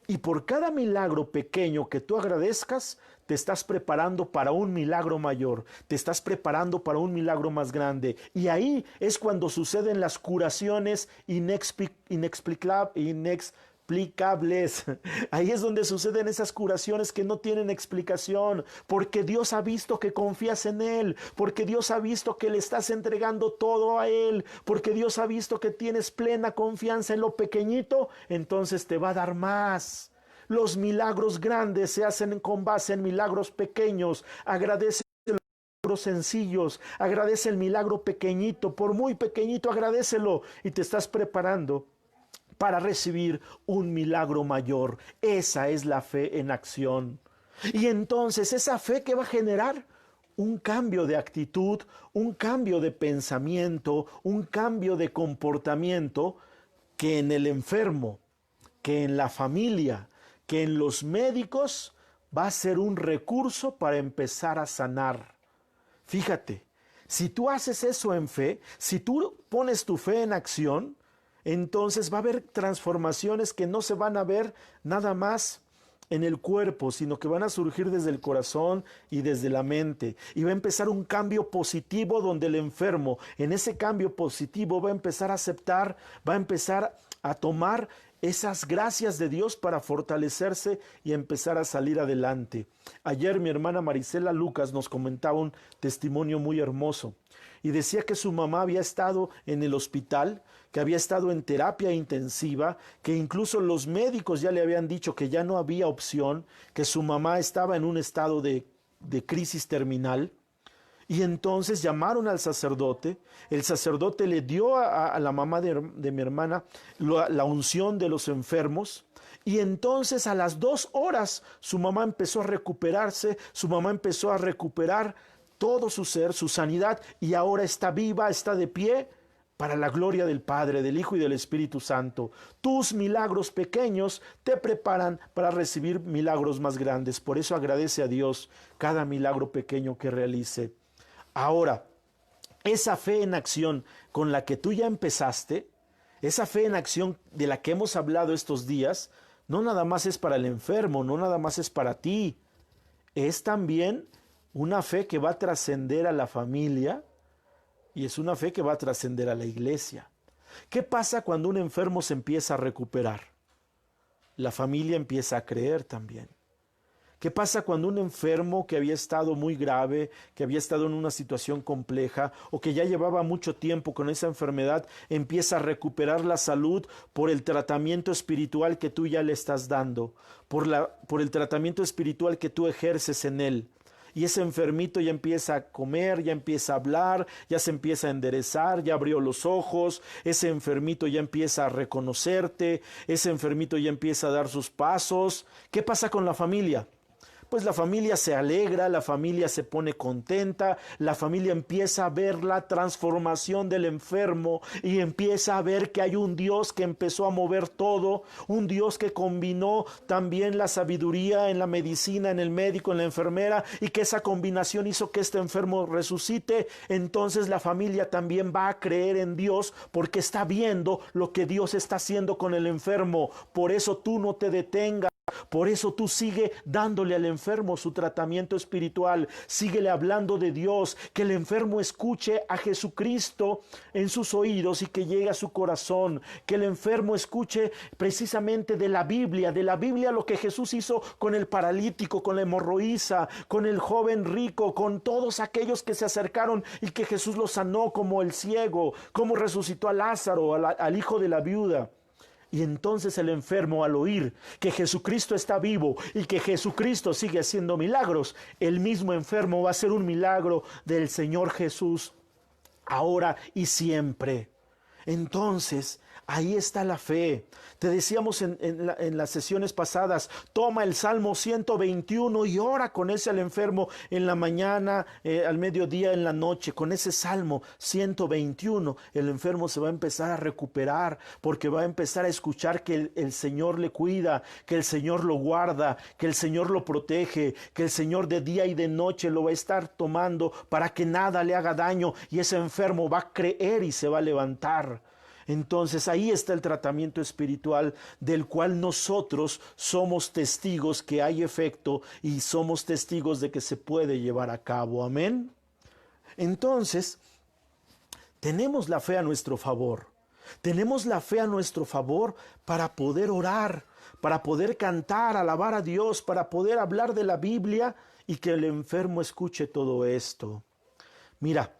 Y por cada milagro pequeño que tú agradezcas, te estás preparando para un milagro mayor, te estás preparando para un milagro más grande. Y ahí es cuando suceden las curaciones inexplicables. Ahí es donde suceden esas curaciones que no tienen explicación, porque Dios ha visto que confías en Él, porque Dios ha visto que le estás entregando todo a Él, porque Dios ha visto que tienes plena confianza en lo pequeñito, entonces te va a dar más. Los milagros grandes se hacen con base en milagros pequeños. Agradece los milagros sencillos, agradece el milagro pequeñito, por muy pequeñito agradécelo, y te estás preparando para recibir un milagro mayor. Esa es la fe en acción. Y entonces esa fe que va a generar un cambio de actitud, un cambio de pensamiento, un cambio de comportamiento, que en el enfermo, que en la familia, que en los médicos va a ser un recurso para empezar a sanar. Fíjate, si tú haces eso en fe, si tú pones tu fe en acción, entonces va a haber transformaciones que no se van a ver nada más en el cuerpo, sino que van a surgir desde el corazón y desde la mente. Y va a empezar un cambio positivo donde el enfermo, en ese cambio positivo, va a empezar a aceptar, va a empezar a tomar esas gracias de Dios para fortalecerse y empezar a salir adelante. Ayer mi hermana Marisela Lucas nos comentaba un testimonio muy hermoso y decía que su mamá había estado en el hospital, que había estado en terapia intensiva, que incluso los médicos ya le habían dicho que ya no había opción, que su mamá estaba en un estado de crisis terminal. Y entonces llamaron al sacerdote, el sacerdote le dio a la mamá de mi hermana la unción de los enfermos, y entonces a las 2 horas su mamá empezó a recuperarse, su mamá empezó a recuperar todo su ser, su sanidad, y ahora está viva, está de pie, para la gloria del Padre, del Hijo y del Espíritu Santo. Tus milagros pequeños te preparan para recibir milagros más grandes. Por eso agradece a Dios cada milagro pequeño que realice. Ahora, esa fe en acción con la que tú ya empezaste, esa fe en acción de la que hemos hablado estos días, no nada más es para el enfermo, no nada más es para ti, es también una fe que va a trascender a la familia y es una fe que va a trascender a la iglesia. ¿Qué pasa cuando un enfermo se empieza a recuperar? La familia empieza a creer también. ¿Qué pasa cuando un enfermo que había estado muy grave, que había estado en una situación compleja o que ya llevaba mucho tiempo con esa enfermedad, empieza a recuperar la salud por el tratamiento espiritual que tú ya le estás dando, por el tratamiento espiritual que tú ejerces en él? Y ese enfermito ya empieza a comer, ya empieza a hablar, ya se empieza a enderezar, ya abrió los ojos, ese enfermito ya empieza a reconocerte, ese enfermito ya empieza a dar sus pasos. ¿Qué pasa con la familia? Pues la familia se alegra, la familia se pone contenta, la familia empieza a ver la transformación del enfermo y empieza a ver que hay un Dios que empezó a mover todo, un Dios que combinó también la sabiduría en la medicina, en el médico, en la enfermera, y que esa combinación hizo que este enfermo resucite. Entonces la familia también va a creer en Dios porque está viendo lo que Dios está haciendo con el enfermo. Por eso tú no te detengas. Por eso tú sigue dándole al enfermo su tratamiento espiritual, síguele hablando de Dios, que el enfermo escuche a Jesucristo en sus oídos y que llegue a su corazón, que el enfermo escuche precisamente de la Biblia lo que Jesús hizo con el paralítico, con la hemorroísa, con el joven rico, con todos aquellos que se acercaron y que Jesús los sanó, como el ciego, como resucitó a Lázaro, al hijo de la viuda. Y entonces el enfermo, al oír que Jesucristo está vivo y que Jesucristo sigue haciendo milagros, el mismo enfermo va a hacer un milagro del Señor Jesús ahora y siempre. Entonces, ahí está la fe. Te decíamos en las sesiones pasadas, toma el Salmo 121 y ora con ese al enfermo en la mañana, al mediodía, en la noche. Con ese Salmo 121, el enfermo se va a empezar a recuperar porque va a empezar a escuchar que el Señor le cuida, que el Señor lo guarda, que el Señor lo protege, que el Señor de día y de noche lo va a estar tomando para que nada le haga daño, y ese enfermo va a creer y se va a levantar. Entonces ahí está el tratamiento espiritual del cual nosotros somos testigos que hay efecto y somos testigos de que se puede llevar a cabo. Amén. Entonces, tenemos la fe a nuestro favor. Tenemos la fe a nuestro favor para poder orar, para poder cantar, alabar a Dios, para poder hablar de la Biblia y que el enfermo escuche todo esto. Mira,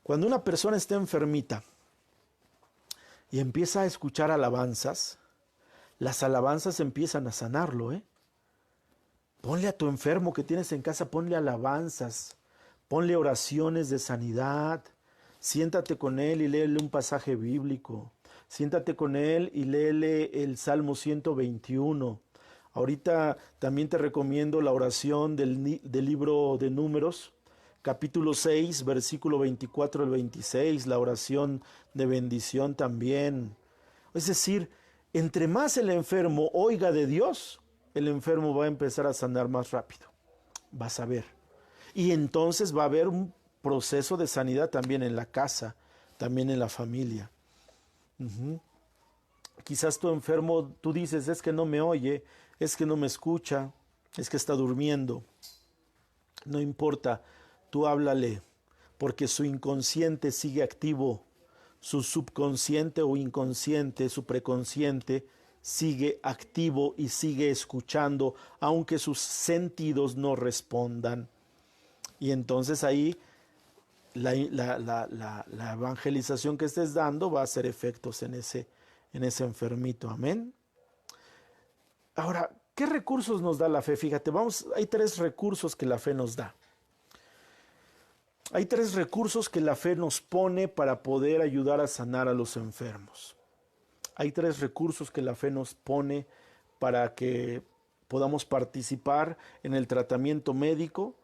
cuando una persona está enfermita y empieza a escuchar alabanzas, las alabanzas empiezan a sanarlo, ¿eh? Ponle a tu enfermo que tienes en casa, ponle alabanzas, ponle oraciones de sanidad, siéntate con él y léele un pasaje bíblico, siéntate con él y léele el Salmo 121. Ahorita también te recomiendo la oración del libro de Números, capítulo 6, versículo 24 al 26, la oración de bendición también. Es decir, entre más el enfermo oiga de Dios, el enfermo va a empezar a sanar más rápido. Vas a ver. Y entonces va a haber un proceso de sanidad también en la casa, también en la familia. Quizás tu enfermo, tú dices, es que no me oye, es que no me escucha, es que está durmiendo. No importa. Tú háblale, porque su inconsciente sigue activo, su subconsciente o inconsciente, su preconsciente sigue activo y sigue escuchando, aunque sus sentidos no respondan. Y entonces ahí la evangelización que estés dando va a hacer efectos en ese enfermito. Amén. Ahora, ¿qué recursos nos da la fe? Fíjate, hay 3 recursos que la fe nos da. Hay 3 recursos que la fe nos pone para poder ayudar a sanar a los enfermos. Hay 3 recursos que la fe nos pone para que podamos participar en el tratamiento médico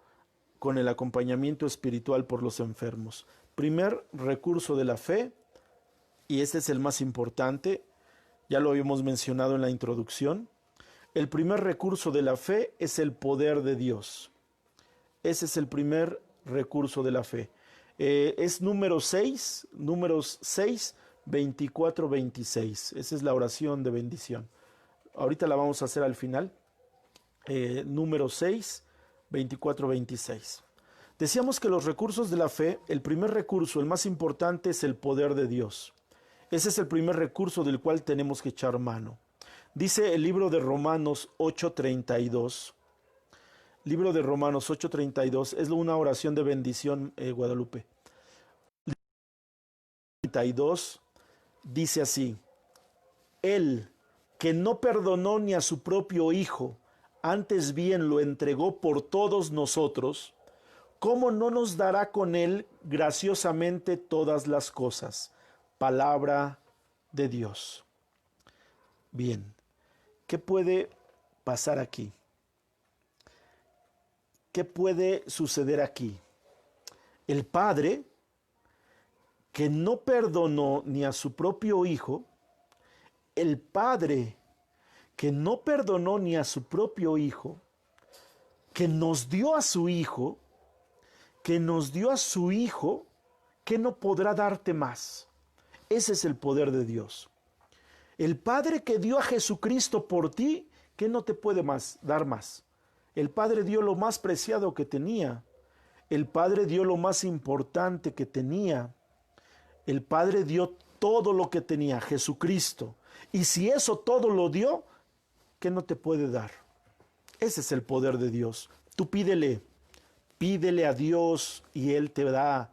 con el acompañamiento espiritual por los enfermos. Primer recurso de la fe, y este es el más importante, ya lo habíamos mencionado en la introducción. El primer recurso de la fe es el poder de Dios. Ese es el primer recurso de la fe. Es números 6, 24, 26. Esa es la oración de bendición. Ahorita la vamos a hacer al final. Números 6, 24, 26. Decíamos que los recursos de la fe, el primer recurso, el más importante, es el poder de Dios. Ese es el primer recurso del cual tenemos que echar mano. Dice el libro de Romanos 8:32. Libro de Romanos 8:32. Es una oración de bendición, Guadalupe. 32 dice así: Él, que no perdonó ni a su propio Hijo, antes bien lo entregó por todos nosotros, ¿cómo no nos dará con él graciosamente todas las cosas? Palabra de Dios. Bien, ¿qué puede pasar aquí? ¿Qué puede suceder aquí? El Padre, que no perdonó ni a su propio Hijo, el Padre, que no perdonó ni a su propio Hijo, que nos dio a su Hijo, que nos dio a su Hijo, que no podrá darte más. Ese es el poder de Dios. El Padre que dio a Jesucristo por ti, que no te puede dar más. El Padre dio lo más preciado que tenía. El Padre dio lo más importante que tenía. El Padre dio todo lo que tenía, Jesucristo. Y si eso todo lo dio, ¿qué no te puede dar? Ese es el poder de Dios. Tú pídele a Dios y Él te da.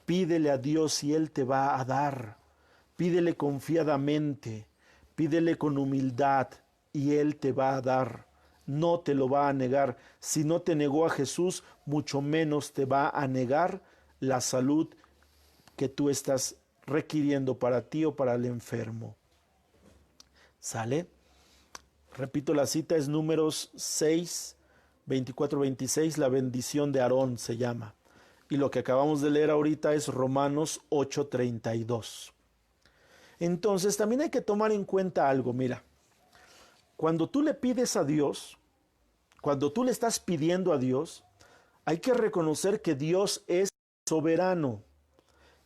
Pídele a Dios y Él te va a dar. Pídele confiadamente, pídele con humildad y Él te va a dar. No te lo va a negar. Si no te negó a Jesús, mucho menos te va a negar la salud que tú estás requiriendo para ti o para el enfermo. ¿Sale? Repito, la cita es Números 6, 24-26, la bendición de Aarón se llama. Y lo que acabamos de leer ahorita es Romanos 8:32. Entonces también hay que tomar en cuenta algo, mira. Cuando tú le pides a Dios, cuando tú le estás pidiendo a Dios, hay que reconocer que Dios es soberano.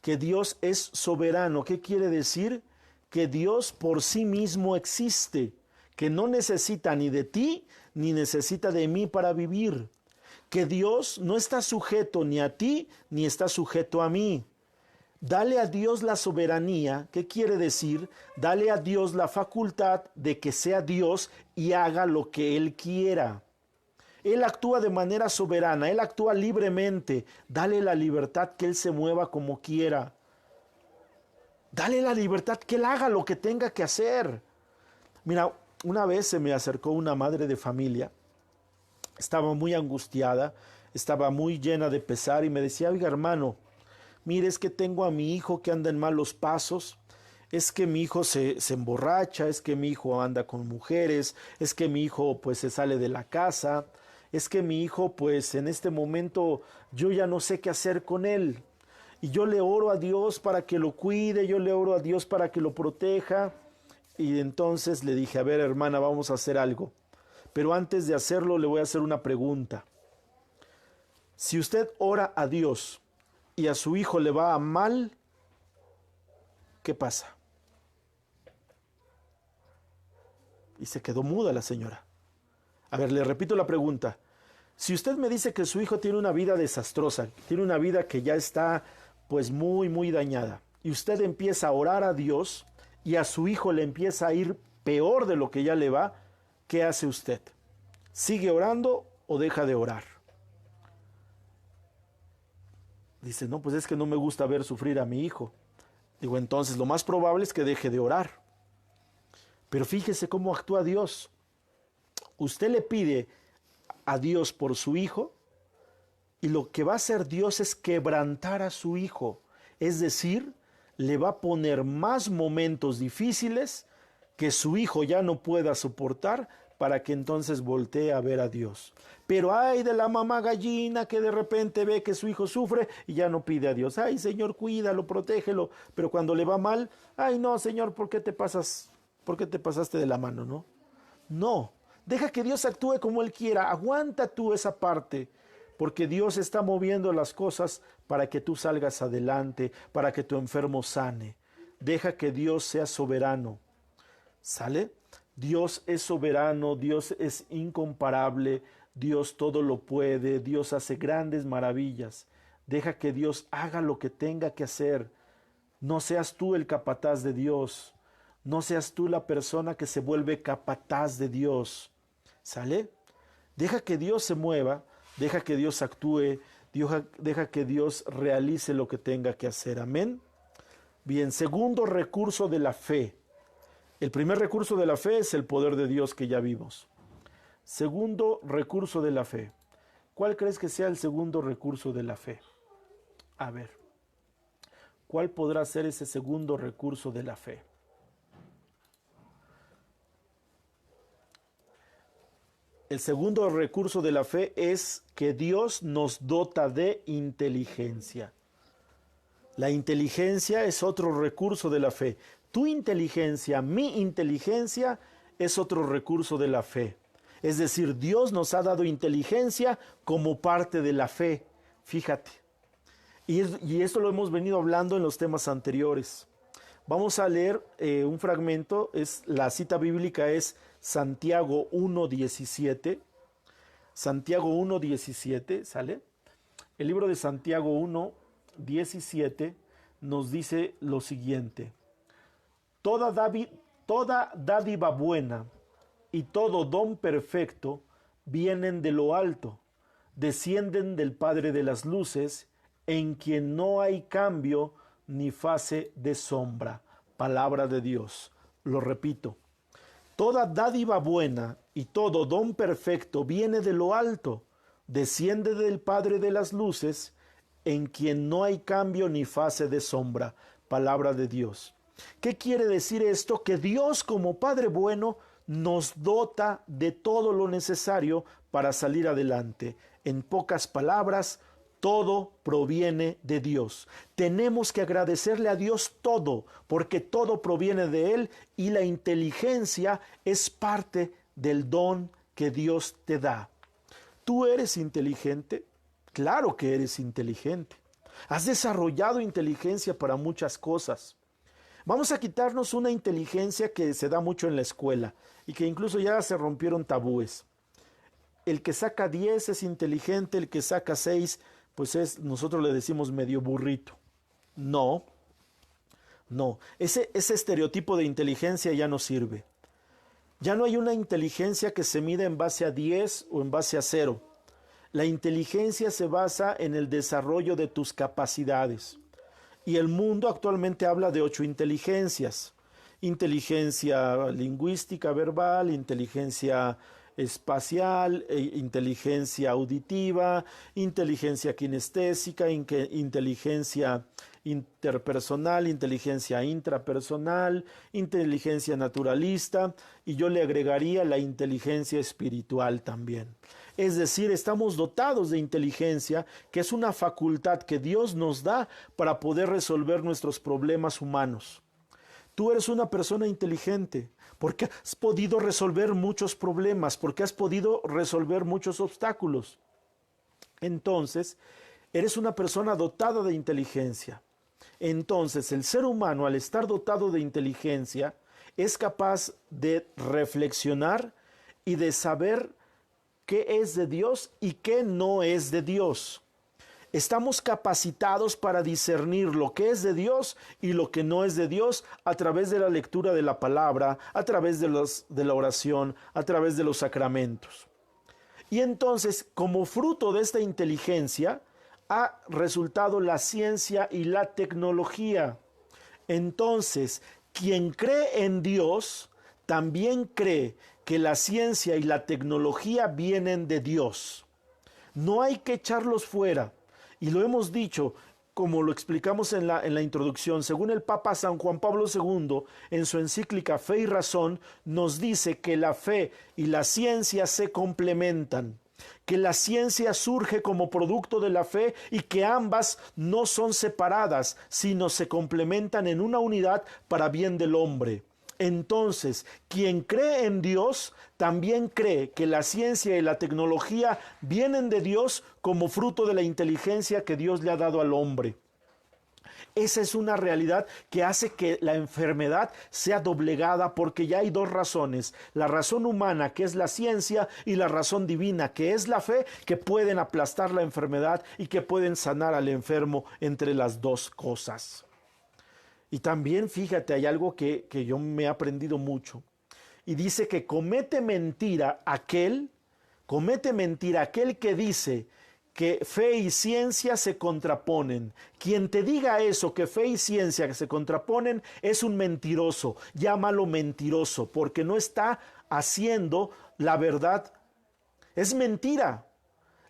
Que Dios es soberano. ¿Qué quiere decir? Que Dios por sí mismo existe, que no necesita ni de ti ni necesita de mí para vivir, que Dios no está sujeto ni a ti ni está sujeto a mí. Dale a Dios la soberanía. ¿Qué quiere decir? Dale a Dios la facultad de que sea Dios y haga lo que Él quiera. Él actúa de manera soberana, Él actúa libremente. Dale la libertad que Él se mueva como quiera. Dale la libertad que Él haga lo que tenga que hacer. Mira, una vez se me acercó una madre de familia. Estaba muy angustiada, estaba muy llena de pesar y me decía: oiga, hermano, mire, es que tengo a mi hijo que anda en malos pasos, es que mi hijo se emborracha, es que mi hijo anda con mujeres, es que mi hijo pues se sale de la casa, es que mi hijo pues en este momento yo ya no sé qué hacer con él. Y yo le oro a Dios para que lo cuide, yo le oro a Dios para que lo proteja. Y entonces le dije: a ver, hermana, vamos a hacer algo. Pero antes de hacerlo le voy a hacer una pregunta. Si usted ora a Dios y a su hijo le va mal, ¿qué pasa? Y se quedó muda la señora. A ver, le repito la pregunta. Si usted me dice que su hijo tiene una vida desastrosa, tiene una vida que ya está pues muy, muy dañada, y usted empieza a orar a Dios y a su hijo le empieza a ir peor de lo que ya le va, ¿qué hace usted? ¿Sigue orando o deja de orar? Dice: no, pues es que no me gusta ver sufrir a mi hijo. Digo: entonces lo más probable es que deje de orar. Pero fíjese cómo actúa Dios. Usted le pide a Dios por su hijo y lo que va a hacer Dios es quebrantar a su hijo. Es decir, le va a poner más momentos difíciles que su hijo ya no pueda soportar para que entonces voltee a ver a Dios. Pero ay de la mamá gallina que de repente ve que su hijo sufre y ya no pide a Dios. Ay, Señor, cuídalo, protégelo. Pero cuando le va mal, ay no, Señor, ¿por qué te pasaste de la mano, no? No, deja que Dios actúe como Él quiera. Aguanta tú esa parte, porque Dios está moviendo las cosas para que tú salgas adelante, para que tu enfermo sane. Deja que Dios sea soberano. ¿Sale? Dios es soberano, Dios es incomparable, Dios todo lo puede, Dios hace grandes maravillas. Deja que Dios haga lo que tenga que hacer. No seas tú el capataz de Dios. No seas tú la persona que se vuelve capataz de Dios. ¿Sale? Deja que Dios se mueva, deja que Dios actúe, deja que Dios realice lo que tenga que hacer. Amén. Bien, segundo recurso de la fe. El primer recurso de la fe es el poder de Dios que ya vimos. Segundo recurso de la fe. ¿Cuál crees que sea el segundo recurso de la fe? A ver, ¿cuál podrá ser ese segundo recurso de la fe? El segundo recurso de la fe es que Dios nos dota de inteligencia. La inteligencia es otro recurso de la fe. Tu inteligencia, mi inteligencia es otro recurso de la fe. Es decir, Dios nos ha dado inteligencia como parte de la fe. Fíjate. Y esto lo hemos venido hablando en los temas anteriores. Vamos a leer un fragmento. La cita bíblica es Santiago 1:17. Santiago 1:17, ¿sale? El libro de Santiago 1:17 nos dice lo siguiente: toda dádiva buena y todo don perfecto vienen de lo alto, descienden del Padre de las luces, en quien no hay cambio ni fase de sombra. Palabra de Dios. Lo repito. Toda dádiva buena y todo don perfecto viene de lo alto, desciende del Padre de las luces, en quien no hay cambio ni fase de sombra. Palabra de Dios. ¿Qué quiere decir esto? Que Dios, como Padre bueno, nos dota de todo lo necesario para salir adelante. En pocas palabras, todo proviene de Dios. Tenemos que agradecerle a Dios todo, porque todo proviene de Él y la inteligencia es parte del don que Dios te da. ¿Tú eres inteligente? Claro que eres inteligente. Has desarrollado inteligencia para muchas cosas. Vamos a quitarnos una inteligencia que se da mucho en la escuela y que incluso ya se rompieron tabúes. El que saca 10 es inteligente, el que saca 6 pues nosotros le decimos medio burrito. No, ese estereotipo de inteligencia ya no sirve. Ya no hay una inteligencia que se mida en base a 10 o en base a 0. La inteligencia se basa en el desarrollo de tus capacidades. Y el mundo actualmente habla de 8 inteligencias. Inteligencia lingüística verbal, inteligencia espacial, inteligencia auditiva, inteligencia kinestésica, inteligencia interpersonal, inteligencia intrapersonal, inteligencia naturalista, y yo le agregaría la inteligencia espiritual también. Es decir, estamos dotados de inteligencia, que es una facultad que Dios nos da para poder resolver nuestros problemas humanos. Tú eres una persona inteligente porque has podido resolver muchos problemas, porque has podido resolver muchos obstáculos. Entonces, eres una persona dotada de inteligencia. Entonces, el ser humano, al estar dotado de inteligencia, es capaz de reflexionar y de saber qué es de Dios y qué no es de Dios. Estamos capacitados para discernir lo que es de Dios y lo que no es de Dios a través de la lectura de la palabra, a través de la oración, a través de los sacramentos. Y entonces, como fruto de esta inteligencia, ha resultado la ciencia y la tecnología. Entonces, quien cree en Dios, también cree que la ciencia y la tecnología vienen de Dios. No hay que echarlos fuera. Y lo hemos dicho, como lo explicamos en la introducción, según el Papa San Juan Pablo II, en su encíclica Fe y Razón, nos dice que la fe y la ciencia se complementan, que la ciencia surge como producto de la fe y que ambas no son separadas, sino se complementan en una unidad para bien del hombre. Entonces, quien cree en Dios también cree que la ciencia y la tecnología vienen de Dios como fruto de la inteligencia que Dios le ha dado al hombre. Esa es una realidad que hace que la enfermedad sea doblegada, porque ya hay dos razones: la razón humana, que es la ciencia, y la razón divina, que es la fe, que pueden aplastar la enfermedad y que pueden sanar al enfermo entre las dos cosas. Y también, fíjate, hay algo que yo me he aprendido mucho. Y dice que comete mentira aquel Comete mentira aquel que dice que fe y ciencia se contraponen. Quien te diga eso, que fe y ciencia se contraponen, es un mentiroso. Llámalo mentiroso, porque no está haciendo la verdad. Es mentira.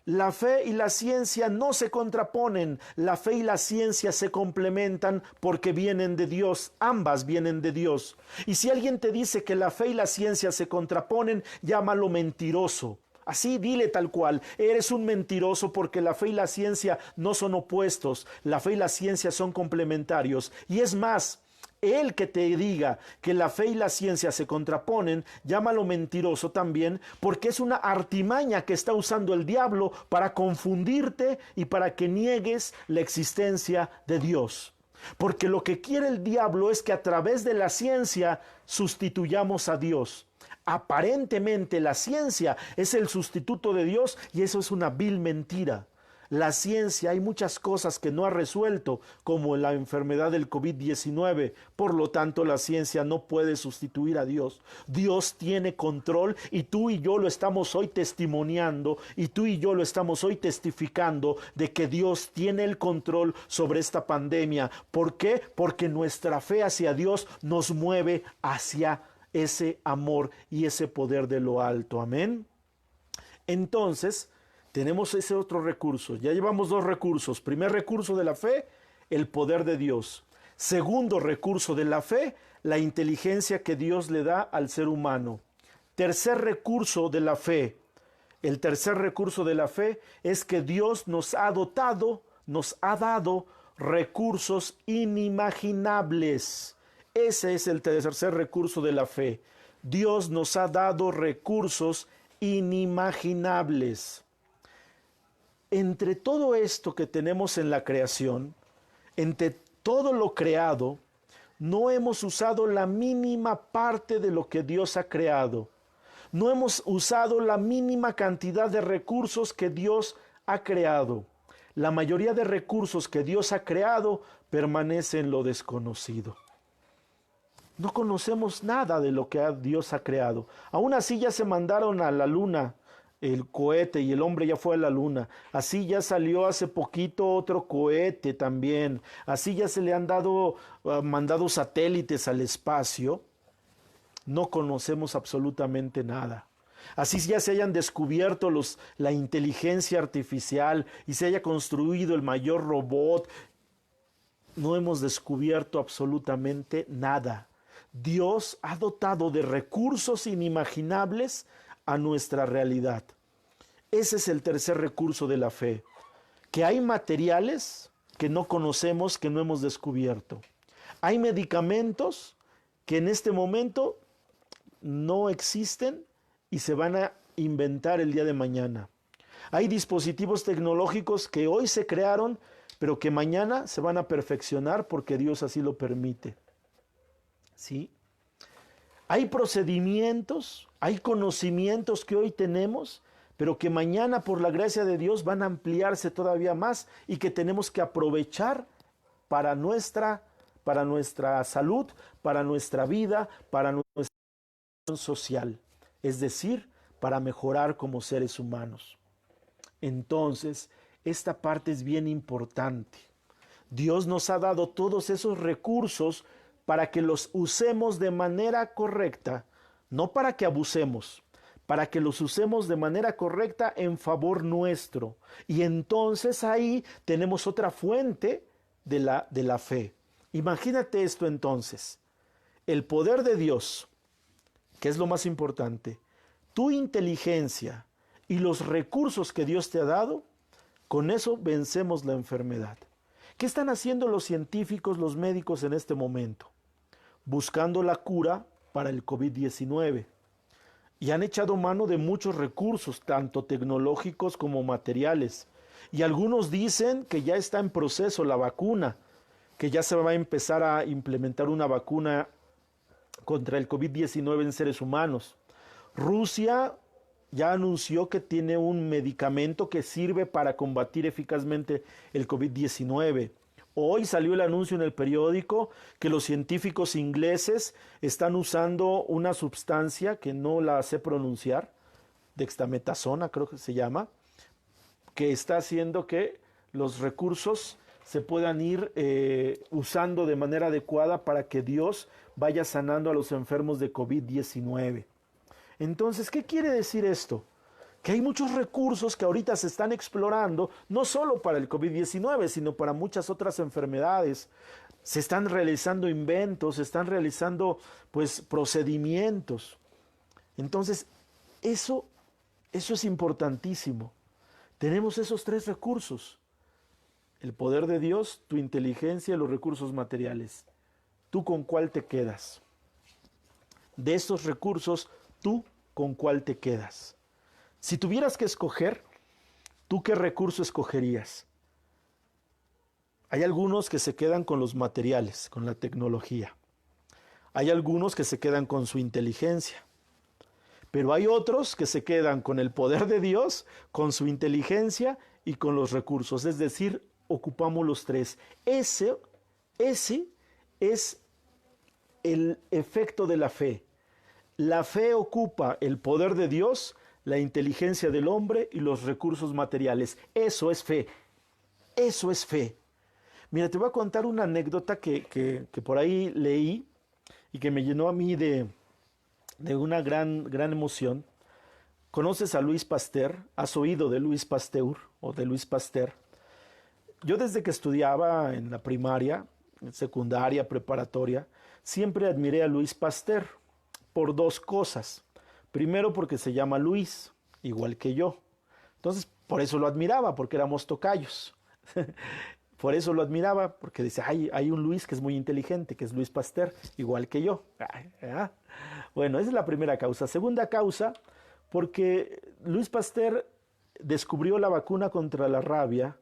La fe y la ciencia no se contraponen, la fe y la ciencia se complementan porque vienen de Dios, ambas vienen de Dios. Y si alguien te dice que la fe y la ciencia se contraponen, llámalo mentiroso. Así dile tal cual, eres un mentiroso porque la fe y la ciencia no son opuestos, la fe y la ciencia son complementarios. Y es más, el que te diga que la fe y la ciencia se contraponen, llámalo mentiroso también, porque es una artimaña que está usando el diablo para confundirte y para que niegues la existencia de Dios. Porque lo que quiere el diablo es que a través de la ciencia sustituyamos a Dios. Aparentemente la ciencia es el sustituto de Dios y eso es una vil mentira. La ciencia, hay muchas cosas que no ha resuelto, como la enfermedad del COVID-19. Por lo tanto, la ciencia no puede sustituir a Dios. Dios tiene control y tú y yo lo estamos hoy testimoniando y tú y yo lo estamos hoy testificando de que Dios tiene el control sobre esta pandemia. ¿Por qué? Porque nuestra fe hacia Dios nos mueve hacia ese amor y ese poder de lo alto. Amén. Entonces, tenemos ese otro recurso. Ya llevamos dos recursos. Primer recurso de la fe, el poder de Dios. Segundo recurso de la fe, la inteligencia que Dios le da al ser humano. Tercer recurso de la fe. El tercer recurso de la fe es que Dios nos ha dotado, nos ha dado recursos inimaginables. Ese es el tercer recurso de la fe. Dios nos ha dado recursos inimaginables. Entre todo esto que tenemos en la creación, entre todo lo creado, no hemos usado la mínima parte de lo que Dios ha creado. No hemos usado la mínima cantidad de recursos que Dios ha creado. La mayoría de recursos que Dios ha creado permanece en lo desconocido. No conocemos nada de lo que Dios ha creado. Aún así ya se mandaron a la luna el cohete y el hombre ya fue a la luna. Así ya salió hace poquito otro cohete también. Así ya se le han mandado satélites al espacio. No conocemos absolutamente nada. Así ya se hayan descubierto la inteligencia artificial y se haya construido el mayor robot. No hemos descubierto absolutamente nada. Dios ha dotado de recursos inimaginables a nuestra realidad. Ese es el tercer recurso de la fe, que hay materiales que no conocemos, que no hemos descubierto. Hay medicamentos que en este momento no existen y se van a inventar el día de mañana. Hay dispositivos tecnológicos que hoy se crearon, pero que mañana se van a perfeccionar porque Dios así lo permite. ¿Sí? Hay procedimientos, hay conocimientos que hoy tenemos, pero que mañana por la gracia de Dios van a ampliarse todavía más y que tenemos que aprovechar para nuestra salud, para nuestra vida, para nuestra social, es decir, para mejorar como seres humanos. Entonces, esta parte es bien importante. Dios nos ha dado todos esos recursos para que los usemos de manera correcta, no para que abusemos, para que los usemos de manera correcta en favor nuestro. Y entonces ahí tenemos otra fuente de la fe. Imagínate esto entonces, el poder de Dios, que es lo más importante, tu inteligencia y los recursos que Dios te ha dado, con eso vencemos la enfermedad. ¿Qué están haciendo los científicos, los médicos en este momento? Buscando la cura para el COVID-19. Y han echado mano de muchos recursos, tanto tecnológicos como materiales. Y algunos dicen que ya está en proceso la vacuna, que ya se va a empezar a implementar una vacuna contra el COVID-19 en seres humanos. Rusia ya anunció que tiene un medicamento que sirve para combatir eficazmente el COVID-19. Hoy salió el anuncio en el periódico que los científicos ingleses están usando una sustancia que no la sé pronunciar, dextametasona creo que se llama, que está haciendo que los recursos se puedan ir usando de manera adecuada para que Dios vaya sanando a los enfermos de COVID-19. Entonces, ¿qué quiere decir esto? Que hay muchos recursos que ahorita se están explorando, no solo para el COVID-19, sino para muchas otras enfermedades. Se están realizando inventos, se están realizando pues procedimientos. Entonces, eso es importantísimo. Tenemos esos tres recursos: el poder de Dios, tu inteligencia y los recursos materiales. ¿Tú con cuál te quedas? De estos recursos, ¿tú con cuál te quedas? Si tuvieras que escoger, ¿tú qué recurso escogerías? Hay algunos que se quedan con los materiales, con la tecnología. Hay algunos que se quedan con su inteligencia. Pero hay otros que se quedan con el poder de Dios, con su inteligencia y con los recursos. Es decir, ocupamos los tres. Ese es el efecto de la fe. La fe ocupa el poder de Dios, la inteligencia del hombre y los recursos materiales. Eso es fe. Eso es fe. Mira, te voy a contar una anécdota que por ahí leí y que me llenó a mí de una gran emoción. ¿Conoces a Luis Pasteur? ¿Has oído de Luis Pasteur o de Luis Pasteur? Yo desde que estudiaba en la primaria, secundaria, preparatoria, siempre admiré a Luis Pasteur por dos cosas. Primero, porque se llama Luis, igual que yo. Entonces, por eso lo admiraba, porque éramos tocayos. Por eso lo admiraba, porque dice, hay un Luis que es muy inteligente, que es Luis Pasteur, igual que yo. Bueno, esa es la primera causa. Segunda causa, porque Luis Pasteur descubrió la vacuna contra la rabia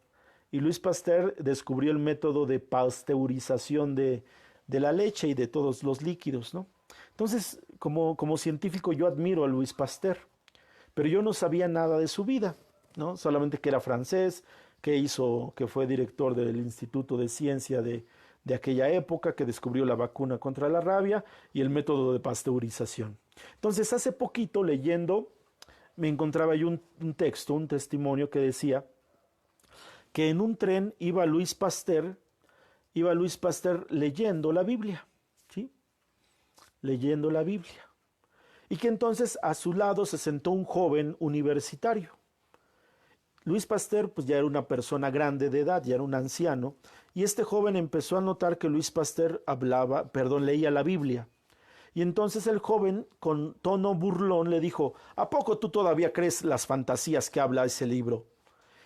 y Luis Pasteur descubrió el método de pasteurización de la leche y de todos los líquidos, ¿no? Entonces, como científico, yo admiro a Luis Pasteur, pero yo no sabía nada de su vida, ¿no? Solamente que era francés, que fue director del Instituto de Ciencia de aquella época, que descubrió la vacuna contra la rabia y el método de pasteurización. Entonces, hace poquito, leyendo, me encontraba yo un texto, un testimonio que decía que en un tren iba Luis Pasteur leyendo la Biblia, ¿sí? Leyendo la Biblia. Y que entonces a su lado se sentó un joven universitario. Luis Pasteur pues ya era una persona grande de edad, ya era un anciano, y este joven empezó a notar que Luis Pasteur leía la Biblia. Y entonces el joven, con tono burlón, le dijo, ¿a poco tú todavía crees las fantasías que habla ese libro?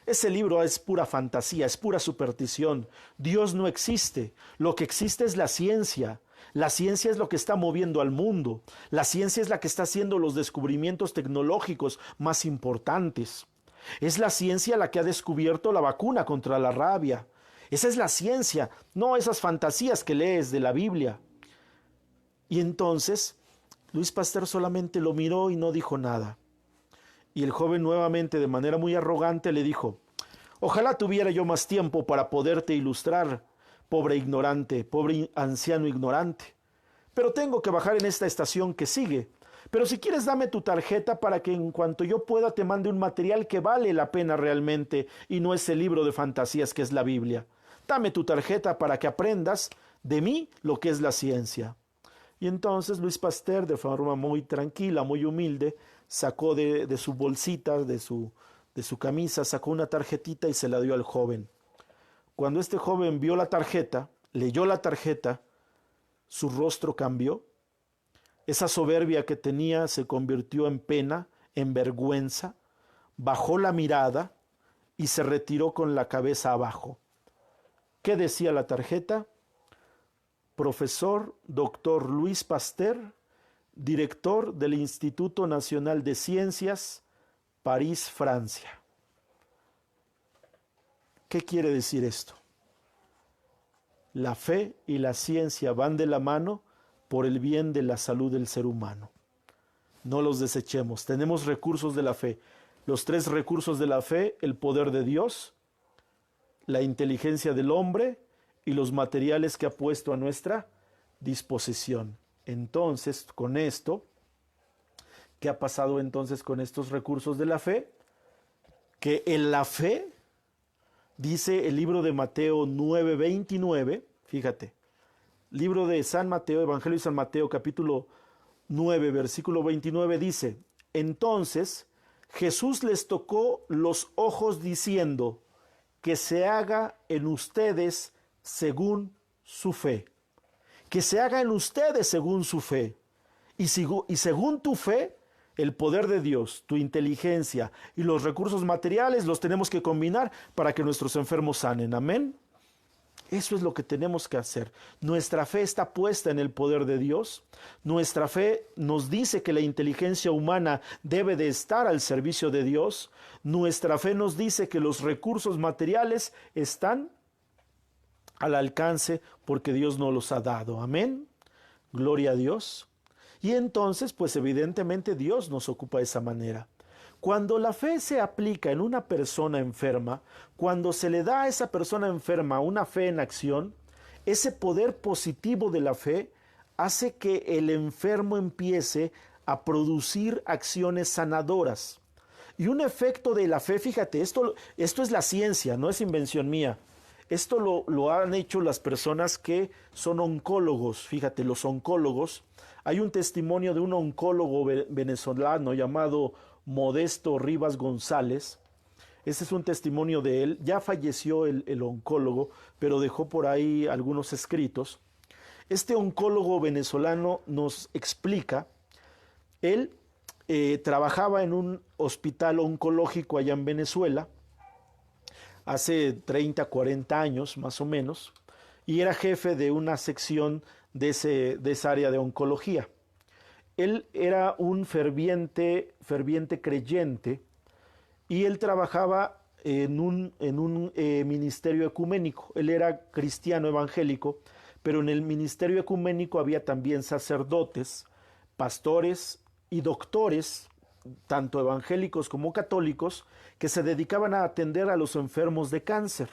Ese libro es pura fantasía, es pura superstición. Dios no existe. Lo que existe es la ciencia. La ciencia es lo que está moviendo al mundo. La ciencia es la que está haciendo los descubrimientos tecnológicos más importantes. Es la ciencia la que ha descubierto la vacuna contra la rabia. Esa es la ciencia, no esas fantasías que lees de la Biblia. Y entonces Luis Pasteur solamente lo miró y no dijo nada. Y el joven nuevamente, de manera muy arrogante, le dijo, ojalá tuviera yo más tiempo para poderte ilustrar, pobre ignorante, pobre anciano ignorante. Pero tengo que bajar en esta estación que sigue. Pero si quieres, dame tu tarjeta para que en cuanto yo pueda te mande un material que vale la pena realmente y no ese libro de fantasías que es la Biblia. Dame tu tarjeta para que aprendas de mí lo que es la ciencia. Y entonces Luis Pasteur, de forma muy tranquila, muy humilde, sacó de su bolsita, de su camisa, sacó una tarjetita y se la dio al joven. Cuando este joven vio la tarjeta, leyó la tarjeta, su rostro cambió. Esa soberbia que tenía se convirtió en pena, en vergüenza, bajó la mirada y se retiró con la cabeza abajo. ¿Qué decía la tarjeta? Profesor Dr. Luis Pasteur, director del Instituto Nacional de Ciencias, París, Francia. ¿Qué quiere decir esto? La fe y la ciencia van de la mano por el bien de la salud del ser humano. No los desechemos. Tenemos recursos de la fe. Los tres recursos de la fe: el poder de Dios, la inteligencia del hombre y los materiales que ha puesto a nuestra disposición. Entonces, con esto, ¿Qué ha pasado entonces con estos recursos de la fe? Que en la fe, dice el libro de Mateo 9:29, fíjate, libro de San Mateo, Evangelio de San Mateo, capítulo 9, versículo 29, dice: entonces Jesús les tocó los ojos diciendo: que se haga en ustedes según su fe. Que se haga en ustedes según su fe. Y según tu fe, el poder de Dios, tu inteligencia y los recursos materiales los tenemos que combinar para que nuestros enfermos sanen. Amén. Eso es lo que tenemos que hacer. Nuestra fe está puesta en el poder de Dios. Nuestra fe nos dice que la inteligencia humana debe de estar al servicio de Dios. Nuestra fe nos dice que los recursos materiales están al alcance porque Dios nos los ha dado. Amén. Gloria a Dios. Y entonces, pues evidentemente Dios nos ocupa de esa manera. Cuando la fe se aplica en una persona enferma, cuando se le da a esa persona enferma una fe en acción, ese poder positivo de la fe hace que el enfermo empiece a producir acciones sanadoras. Y un efecto de la fe, fíjate, esto es la ciencia, no es invención mía. Esto lo han hecho las personas que son oncólogos. Fíjate, los oncólogos. Hay un testimonio de un oncólogo venezolano llamado Modesto Rivas González. Ese es un testimonio de él. Ya falleció el oncólogo, pero dejó por ahí algunos escritos. Este oncólogo venezolano nos explica, él trabajaba en un hospital oncológico allá en Venezuela, hace 30, 40 años más o menos, y era jefe de una sección de esa área de oncología. Él era un ferviente creyente y él trabajaba en un ministerio ecuménico. Él era cristiano evangélico, pero en el ministerio ecuménico había también sacerdotes, pastores y doctores, tanto evangélicos como católicos, que se dedicaban a atender a los enfermos de cáncer.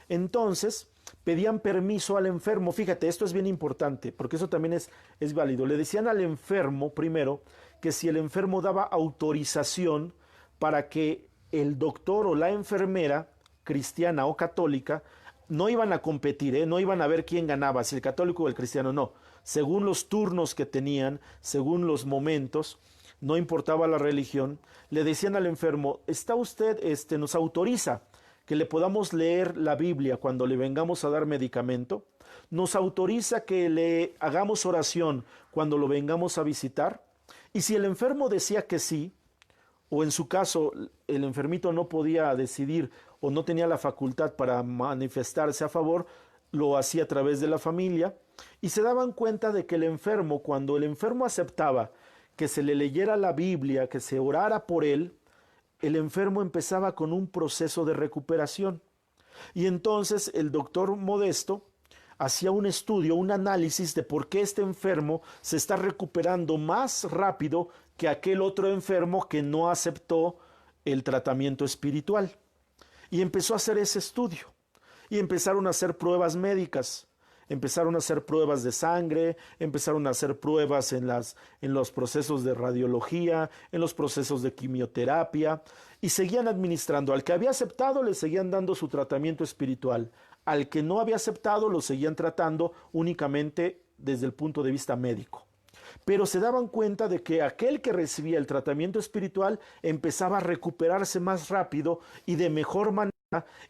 Entonces, pedían permiso al enfermo. Fíjate, esto es bien importante, porque eso también es válido. Le decían al enfermo, primero, que si el enfermo daba autorización para que el doctor o la enfermera, cristiana o católica, no iban a competir, no iban a ver quién ganaba, si el católico o el cristiano, no. Según los turnos que tenían, según los momentos, no importaba la religión, le decían al enfermo: ¿está usted, nos autoriza que le podamos leer la Biblia cuando le vengamos a dar medicamento? ¿Nos autoriza que le hagamos oración cuando lo vengamos a visitar? Y si el enfermo decía que sí, o en su caso el enfermito no podía decidir o no tenía la facultad para manifestarse a favor, lo hacía a través de la familia, y se daban cuenta de que el enfermo, cuando el enfermo aceptaba que se le leyera la Biblia, que se orara por él, el enfermo empezaba con un proceso de recuperación. Y entonces el doctor Modesto hacía un estudio, un análisis de por qué este enfermo se está recuperando más rápido que aquel otro enfermo que no aceptó el tratamiento espiritual. Y empezó a hacer ese estudio. Y empezaron a hacer pruebas médicas. Empezaron a hacer pruebas de sangre, empezaron a hacer pruebas en los procesos de radiología, en los procesos de quimioterapia, y seguían administrando. Al que había aceptado le seguían dando su tratamiento espiritual. Al que no había aceptado lo seguían tratando únicamente desde el punto de vista médico. Pero se daban cuenta de que aquel que recibía el tratamiento espiritual empezaba a recuperarse más rápido y de mejor manera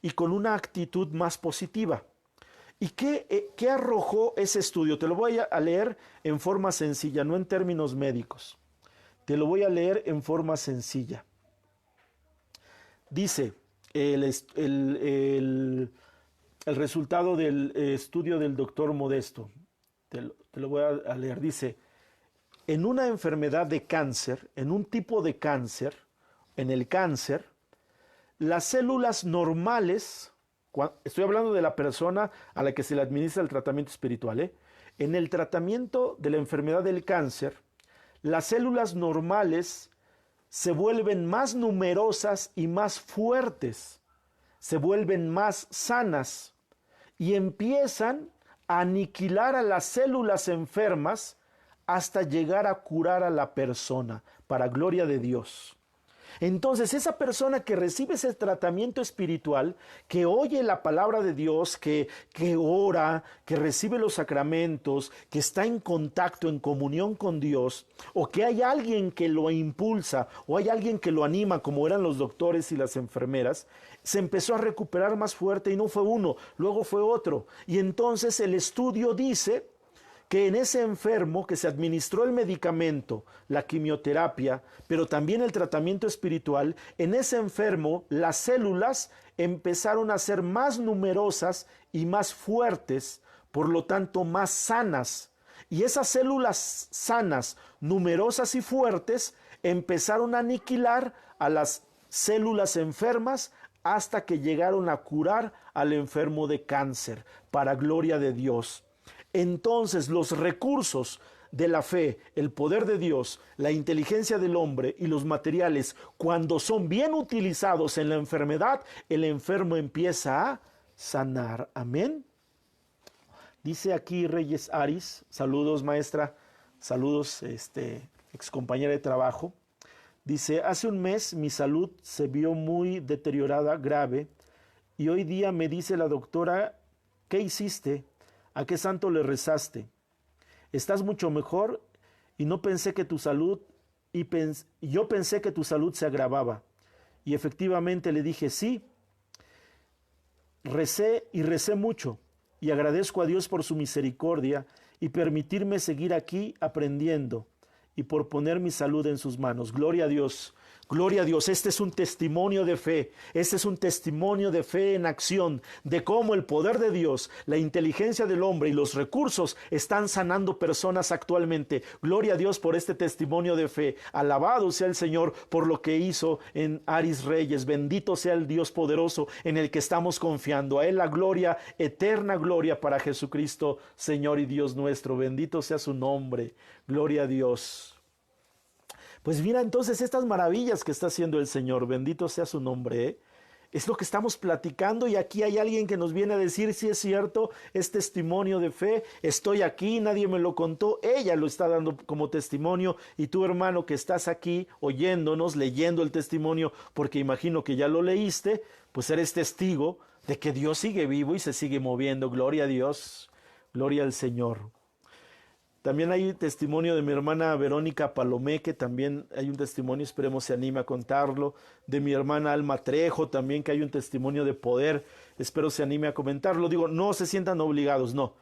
y con una actitud más positiva. ¿Y qué arrojó ese estudio? Te lo voy a leer en forma sencilla, no en términos médicos. Te lo voy a leer en forma sencilla. Dice el resultado del estudio del doctor Modesto. Te lo voy a leer. Dice: en una enfermedad de cáncer, en un tipo de cáncer, en el cáncer, las células normales, estoy hablando de la persona a la que se le administra el tratamiento espiritual, en el tratamiento de la enfermedad del cáncer, las células normales se vuelven más numerosas y más fuertes, se vuelven más sanas y empiezan a aniquilar a las células enfermas hasta llegar a curar a la persona, para gloria de Dios. Entonces, esa persona que recibe ese tratamiento espiritual, que oye la palabra de Dios, que ora, que recibe los sacramentos, que está en contacto, en comunión con Dios, o que hay alguien que lo impulsa, o hay alguien que lo anima, como eran los doctores y las enfermeras, se empezó a recuperar más fuerte, y no fue uno, luego fue otro. Y entonces el estudio dice que en ese enfermo que se administró el medicamento, la quimioterapia, pero también el tratamiento espiritual, en ese enfermo las células empezaron a ser más numerosas y más fuertes, por lo tanto más sanas. Y esas células sanas, numerosas y fuertes, empezaron a aniquilar a las células enfermas hasta que llegaron a curar al enfermo de cáncer, para gloria de Dios. Entonces los recursos de la fe, el poder de Dios, la inteligencia del hombre y los materiales, cuando son bien utilizados en la enfermedad, el enfermo empieza a sanar. Amén. Dice aquí Reyes Aris, saludos maestra, saludos ex compañera de trabajo. Dice, hace un mes mi salud se vio muy deteriorada, grave, y hoy día me dice la doctora, ¿qué hiciste? ¿A qué santo le rezaste? Estás mucho mejor y no pensé que tu salud, yo pensé que tu salud se agravaba. Y efectivamente le dije sí, recé y recé mucho y agradezco a Dios por su misericordia y permitirme seguir aquí aprendiendo y por poner mi salud en sus manos. Gloria a Dios. Gloria a Dios, este es un testimonio de fe, este es un testimonio de fe en acción, de cómo el poder de Dios, la inteligencia del hombre y los recursos están sanando personas actualmente. Gloria a Dios por este testimonio de fe. Alabado sea el Señor por lo que hizo en Aris Reyes. Bendito sea el Dios poderoso en el que estamos confiando. A Él la gloria, eterna gloria para Jesucristo, Señor y Dios nuestro. Bendito sea su nombre. Gloria a Dios. Pues mira entonces estas maravillas que está haciendo el Señor, bendito sea su nombre, ¿eh? Es lo que estamos platicando y aquí hay alguien que nos viene a decir si es cierto, es testimonio de fe, estoy aquí, nadie me lo contó, ella lo está dando como testimonio y tú hermano que estás aquí oyéndonos, leyendo el testimonio, porque imagino que ya lo leíste, pues eres testigo de que Dios sigue vivo y se sigue moviendo, gloria a Dios, gloria al Señor. También hay testimonio de mi hermana Verónica Palomé, que también hay un testimonio, esperemos se anime a contarlo. De mi hermana Alma Trejo también, que hay un testimonio de poder, espero se anime a comentarlo. Digo, no se sientan obligados, no.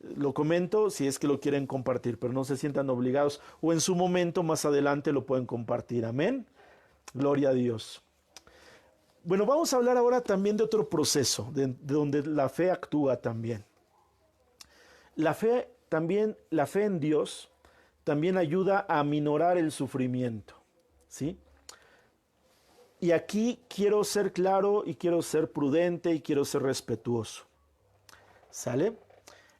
Lo comento si es que lo quieren compartir, pero no se sientan obligados. O en su momento, más adelante, lo pueden compartir. Amén. Gloria a Dios. Bueno, vamos a hablar ahora también de otro proceso, de donde la fe actúa también. La fe en Dios también ayuda a aminorar el sufrimiento, ¿sí? Y aquí quiero ser claro y quiero ser prudente y quiero ser respetuoso, ¿sale?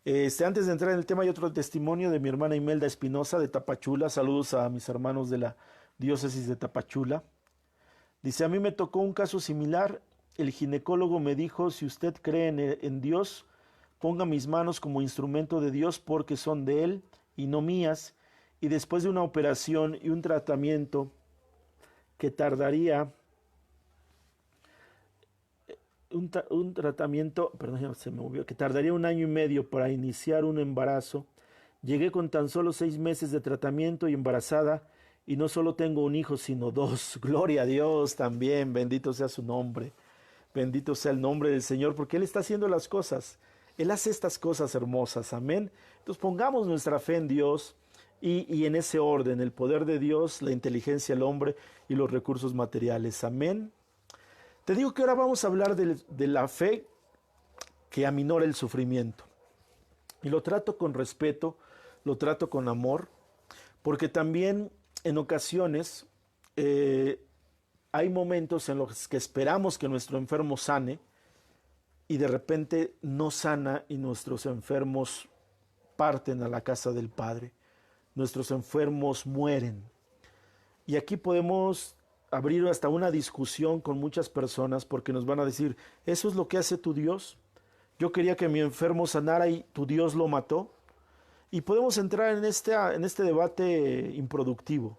Antes de entrar en el tema hay otro testimonio de mi hermana Imelda Espinosa de Tapachula. Saludos a mis hermanos de la diócesis de Tapachula. Dice, a mí me tocó un caso similar. El ginecólogo me dijo, si usted cree en Dios, ponga mis manos como instrumento de Dios porque son de Él y no mías. Y después de una operación y un tratamiento que tardaría, que tardaría 1 año y medio para iniciar un embarazo, llegué con tan solo 6 meses de tratamiento y embarazada, y no solo tengo un hijo, sino 2. Gloria a Dios también, bendito sea su nombre. Bendito sea el nombre del Señor, porque Él está haciendo las cosas. Él hace estas cosas hermosas, amén. Entonces pongamos nuestra fe en Dios y en ese orden, el poder de Dios, la inteligencia del hombre y los recursos materiales, amén. Te digo que ahora vamos a hablar de la fe que aminora el sufrimiento. Y lo trato con respeto, lo trato con amor, porque también en ocasiones hay momentos en los que esperamos que nuestro enfermo sane, y de repente no sana y nuestros enfermos parten a la casa del Padre. Nuestros enfermos mueren. Y aquí podemos abrir hasta una discusión con muchas personas porque nos van a decir, ¿eso es lo que hace tu Dios? Yo quería que mi enfermo sanara y tu Dios lo mató. Y podemos entrar en este debate improductivo.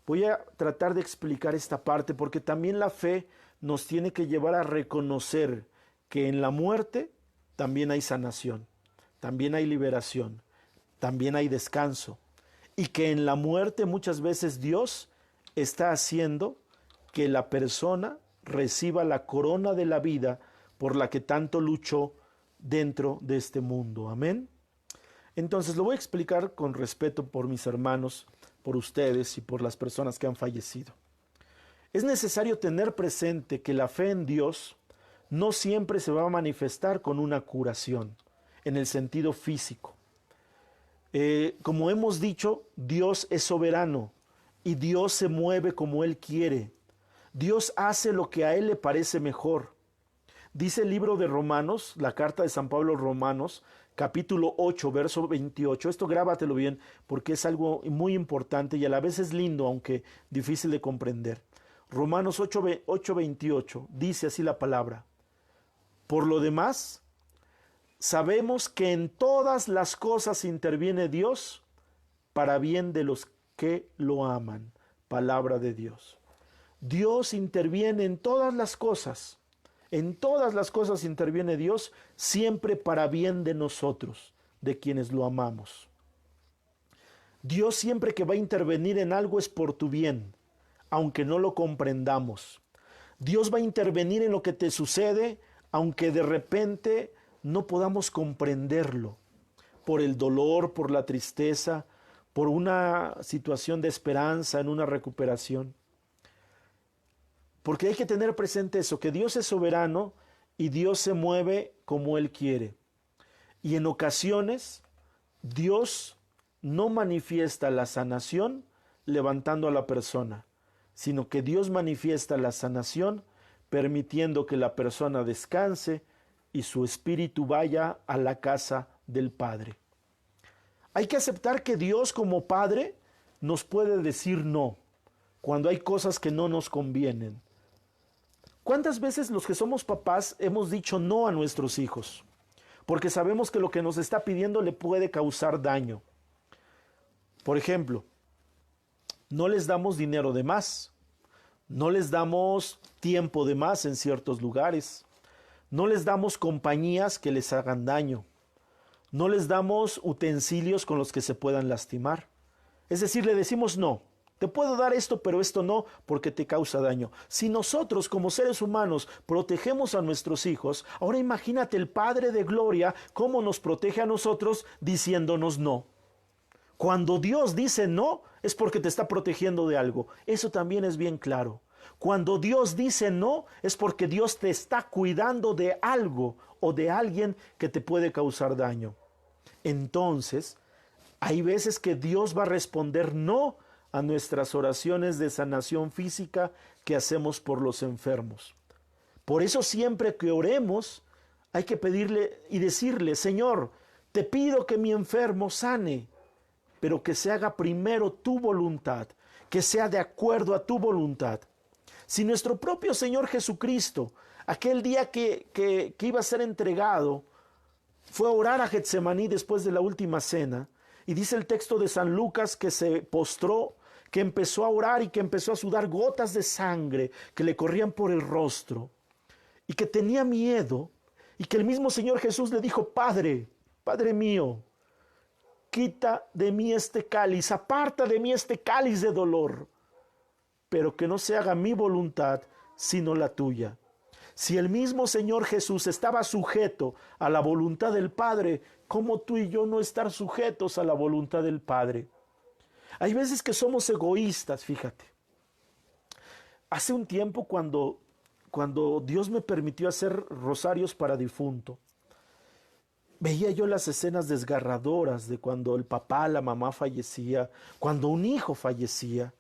Voy a tratar de explicar esta parte porque también la fe nos tiene que llevar a reconocer que en la muerte también hay sanación, también hay liberación, también hay descanso. Y que en la muerte muchas veces Dios está haciendo que la persona reciba la corona de la vida por la que tanto luchó dentro de este mundo. Amén. Entonces lo voy a explicar con respeto por mis hermanos, por ustedes y por las personas que han fallecido. Es necesario tener presente que la fe en Dios no siempre se va a manifestar con una curación, en el sentido físico. Como hemos dicho, Dios es soberano y Dios se mueve como Él quiere. Dios hace lo que a Él le parece mejor. Dice el libro de Romanos, la carta de San Pablo a Romanos, capítulo 8, verso 28. Esto grábatelo bien porque es algo muy importante y a la vez es lindo, aunque difícil de comprender. Romanos 8, 28 dice así la palabra. Por lo demás, sabemos que en todas las cosas interviene Dios para bien de los que lo aman. Palabra de Dios. Dios interviene en todas las cosas. En todas las cosas interviene Dios, siempre para bien de nosotros, de quienes lo amamos. Dios siempre que va a intervenir en algo es por tu bien, aunque no lo comprendamos. Dios va a intervenir en lo que te sucede, aunque de repente no podamos comprenderlo, por el dolor, por la tristeza, por una situación de esperanza, en una recuperación. Porque hay que tener presente eso, que Dios es soberano y Dios se mueve como Él quiere. Y en ocasiones Dios no manifiesta la sanación levantando a la persona, sino que Dios manifiesta la sanación permitiendo que la persona descanse y su espíritu vaya a la casa del Padre. Hay que aceptar que Dios como Padre nos puede decir no cuando hay cosas que no nos convienen. ¿Cuántas veces los que somos papás hemos dicho no a nuestros hijos? Porque sabemos que lo que nos está pidiendo le puede causar daño. Por ejemplo, no les damos dinero de más, no les damos tiempo de más en ciertos lugares, no les damos compañías que les hagan daño, no les damos utensilios con los que se puedan lastimar. Es decir, le decimos no. Te puedo dar esto, pero esto no, porque te causa daño. Si nosotros como seres humanos protegemos a nuestros hijos, ahora imagínate el Padre de Gloria cómo nos protege a nosotros diciéndonos no. Cuando Dios dice no, es porque te está protegiendo de algo. Eso también es bien claro. Cuando Dios dice no, es porque Dios te está cuidando de algo o de alguien que te puede causar daño. Entonces, hay veces que Dios va a responder no a nuestras oraciones de sanación física que hacemos por los enfermos. Por eso siempre que oremos hay que pedirle y decirle, Señor, te pido que mi enfermo sane, pero que se haga primero tu voluntad, que sea de acuerdo a tu voluntad. Si nuestro propio Señor Jesucristo, aquel día que iba a ser entregado, fue a orar a Getsemaní después de la última cena, y dice el texto de San Lucas que se postró, que empezó a orar y que empezó a sudar gotas de sangre que le corrían por el rostro y que tenía miedo y que el mismo Señor Jesús le dijo, Padre, Padre mío, quita de mí este cáliz, aparta de mí este cáliz de dolor, pero que no se haga mi voluntad sino la tuya. Si el mismo Señor Jesús estaba sujeto a la voluntad del Padre, ¿cómo tú y yo no estar sujetos a la voluntad del Padre? Hay veces que somos egoístas, fíjate. Hace un tiempo cuando Dios me permitió hacer rosarios para difunto, veía yo las escenas desgarradoras de cuando el papá, la mamá fallecía, cuando un hijo fallecía,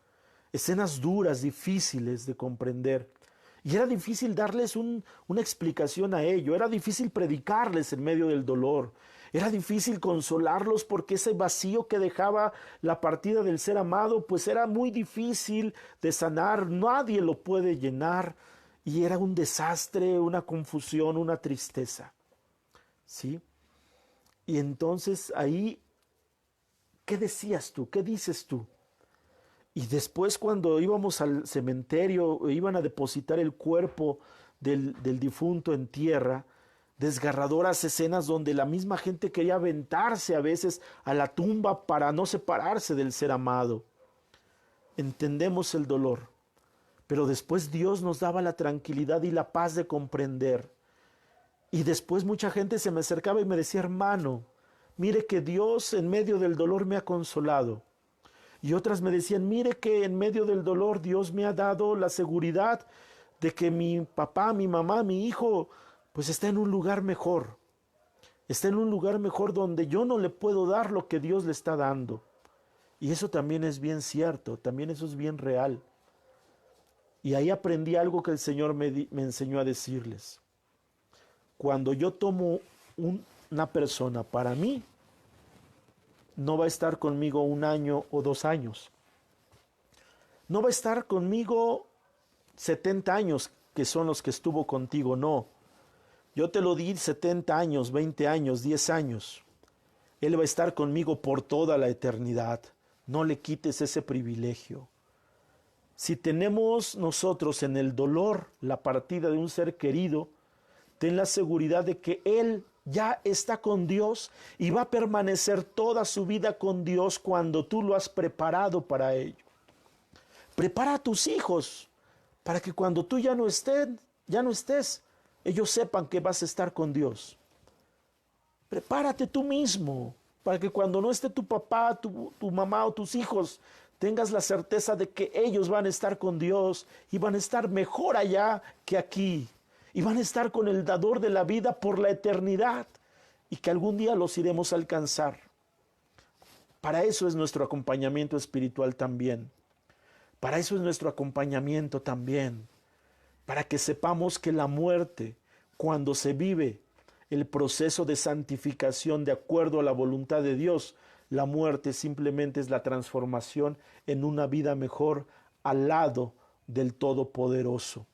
escenas duras, difíciles de comprender. Y era difícil darles una explicación a ello, era difícil predicarles en medio del dolor, era difícil consolarlos porque ese vacío que dejaba la partida del ser amado, pues era muy difícil de sanar, nadie lo puede llenar, y era un desastre, una confusión, una tristeza, ¿sí? Y entonces ahí ¿qué decías tú? ¿Qué dices tú? Y después cuando íbamos al cementerio, iban a depositar el cuerpo del difunto en tierra, desgarradoras escenas donde la misma gente quería aventarse a veces a la tumba para no separarse del ser amado. Entendemos el dolor, pero después Dios nos daba la tranquilidad y la paz de comprender. Y después mucha gente se me acercaba y me decía, hermano, mire que Dios en medio del dolor me ha consolado. Y otras me decían, mire que en medio del dolor Dios me ha dado la seguridad de que mi papá, mi mamá, mi hijo, pues está en un lugar mejor. Está en un lugar mejor donde yo no le puedo dar lo que Dios le está dando. Y eso también es bien cierto, también eso es bien real. Y ahí aprendí algo que el Señor me enseñó a decirles. Cuando yo tomo una persona para mí, no va a estar conmigo 1 año o 2 años. No va a estar conmigo 70 años, que son los que estuvo contigo, no. Yo te lo di 70 años, 20 años, 10 años. Él va a estar conmigo por toda la eternidad. No le quites ese privilegio. Si tenemos nosotros en el dolor la partida de un ser querido, ten la seguridad de que Él ya está con Dios y va a permanecer toda su vida con Dios cuando tú lo has preparado para ello. Prepara a tus hijos para que cuando tú ya no estés, ellos sepan que vas a estar con Dios. Prepárate tú mismo para que cuando no esté tu papá, tu mamá o tus hijos, tengas la certeza de que ellos van a estar con Dios y van a estar mejor allá que aquí. Y van a estar con el dador de la vida por la eternidad y que algún día los iremos a alcanzar. Para eso es nuestro acompañamiento espiritual también. Para eso es nuestro acompañamiento también. Para que sepamos que la muerte, cuando se vive el proceso de santificación de acuerdo a la voluntad de Dios, la muerte simplemente es la transformación en una vida mejor al lado del Todopoderoso.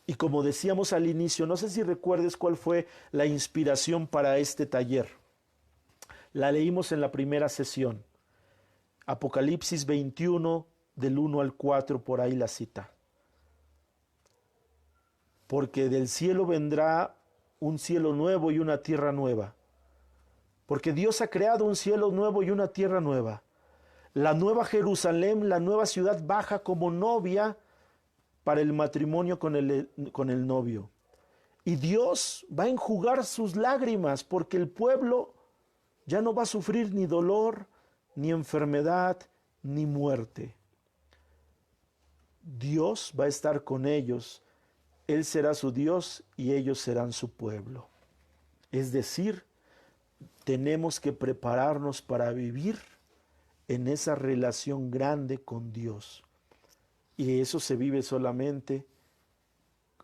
Y como decíamos al inicio, no sé si recuerdes cuál fue la inspiración para este taller. La leímos en la primera sesión. Apocalipsis 21, del 1 al 4, por ahí la cita. Porque del cielo vendrá un cielo nuevo y una tierra nueva. Porque Dios ha creado un cielo nuevo y una tierra nueva. La nueva Jerusalén, la nueva ciudad baja como novia para el matrimonio con el novio. Y Dios va a enjugar sus lágrimas porque el pueblo ya no va a sufrir ni dolor, ni enfermedad, ni muerte. Dios va a estar con ellos. Él será su Dios y ellos serán su pueblo. Es decir, tenemos que prepararnos para vivir en esa relación grande con Dios. Y eso se vive solamente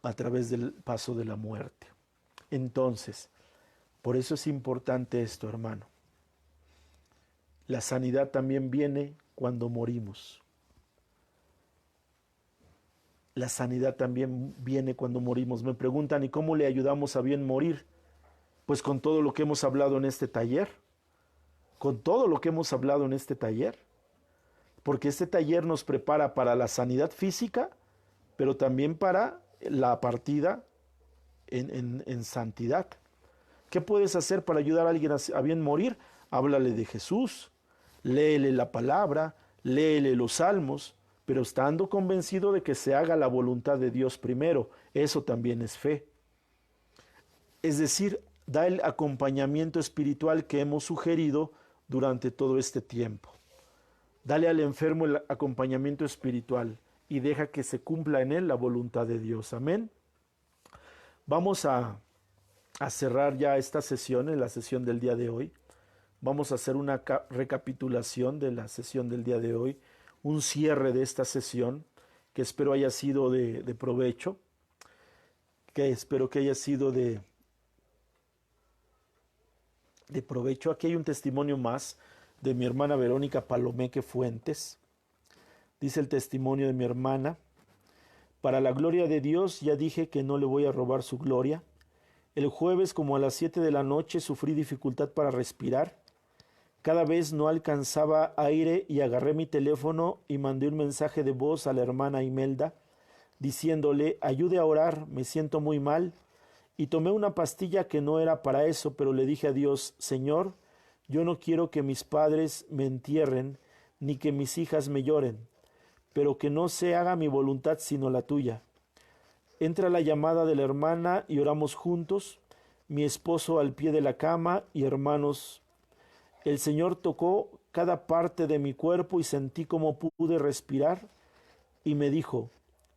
a través del paso de la muerte. Entonces, por eso es importante esto, hermano. La sanidad también viene cuando morimos. La sanidad también viene cuando morimos. Me preguntan, ¿y cómo le ayudamos a bien morir? Pues con todo lo que hemos hablado en este taller. Con todo lo que hemos hablado en este taller. Porque este taller nos prepara para la sanidad física, pero también para la partida en santidad. ¿Qué puedes hacer para ayudar a alguien a bien morir? Háblale de Jesús, léele la palabra, léele los salmos, pero estando convencido de que se haga la voluntad de Dios primero. Eso también es fe. Es decir, da el acompañamiento espiritual que hemos sugerido durante todo este tiempo. Dale al enfermo el acompañamiento espiritual y deja que se cumpla en él la voluntad de Dios. Amén. Vamos a cerrar ya esta sesión, en la sesión del día de hoy. Vamos a hacer una recapitulación de la sesión del día de hoy, un cierre de esta sesión que espero haya sido de provecho, que espero que haya sido de provecho. Aquí hay un testimonio más de mi hermana Verónica Palomeque Fuentes. Dice el testimonio de mi hermana: para la gloria de Dios, ya dije que no le voy a robar su gloria. El jueves, como a las 7 de la noche, sufrí dificultad para respirar. Cada vez no alcanzaba aire y agarré mi teléfono y mandé un mensaje de voz a la hermana Imelda diciéndole: ayude a orar, me siento muy mal. Y tomé una pastilla que no era para eso, pero le dije a Dios: Señor, yo no quiero que mis padres me entierren, ni que mis hijas me lloren, pero que no se haga mi voluntad sino la tuya. Entra la llamada de la hermana y oramos juntos, mi esposo al pie de la cama y hermanos. El Señor tocó cada parte de mi cuerpo y sentí como pude respirar y me dijo: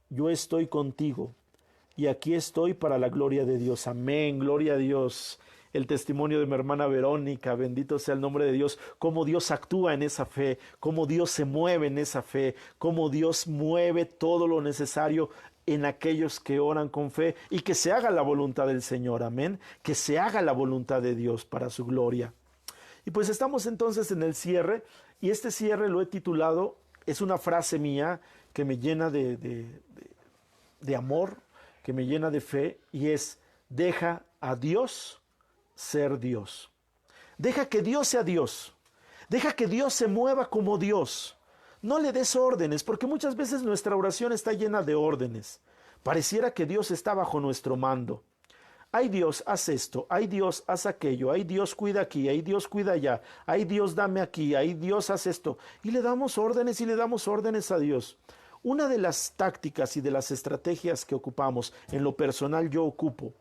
yo estoy contigo y aquí estoy para la gloria de Dios. Amén, gloria a Dios. El testimonio de mi hermana Verónica, bendito sea el nombre de Dios, cómo Dios actúa en esa fe, cómo Dios se mueve en esa fe, cómo Dios mueve todo lo necesario en aquellos que oran con fe, y que se haga la voluntad del Señor, amén, que se haga la voluntad de Dios para su gloria. Y pues estamos entonces en el cierre, y este cierre lo he titulado, es una frase mía que me llena de amor, que me llena de fe, y es: deja a Dios ser Dios. Deja que Dios sea Dios. Deja que Dios se mueva como Dios. No le des órdenes, porque muchas veces nuestra oración está llena de órdenes. Pareciera que Dios está bajo nuestro mando. Ay Dios, haz esto, ay Dios, haz aquello, ay Dios, cuida aquí, ay Dios, cuida allá, ay Dios, dame aquí, ay Dios, haz esto. Y le damos órdenes y le damos órdenes a Dios. Una de las tácticas y de las estrategias que ocupamos, en lo personal yo ocupo,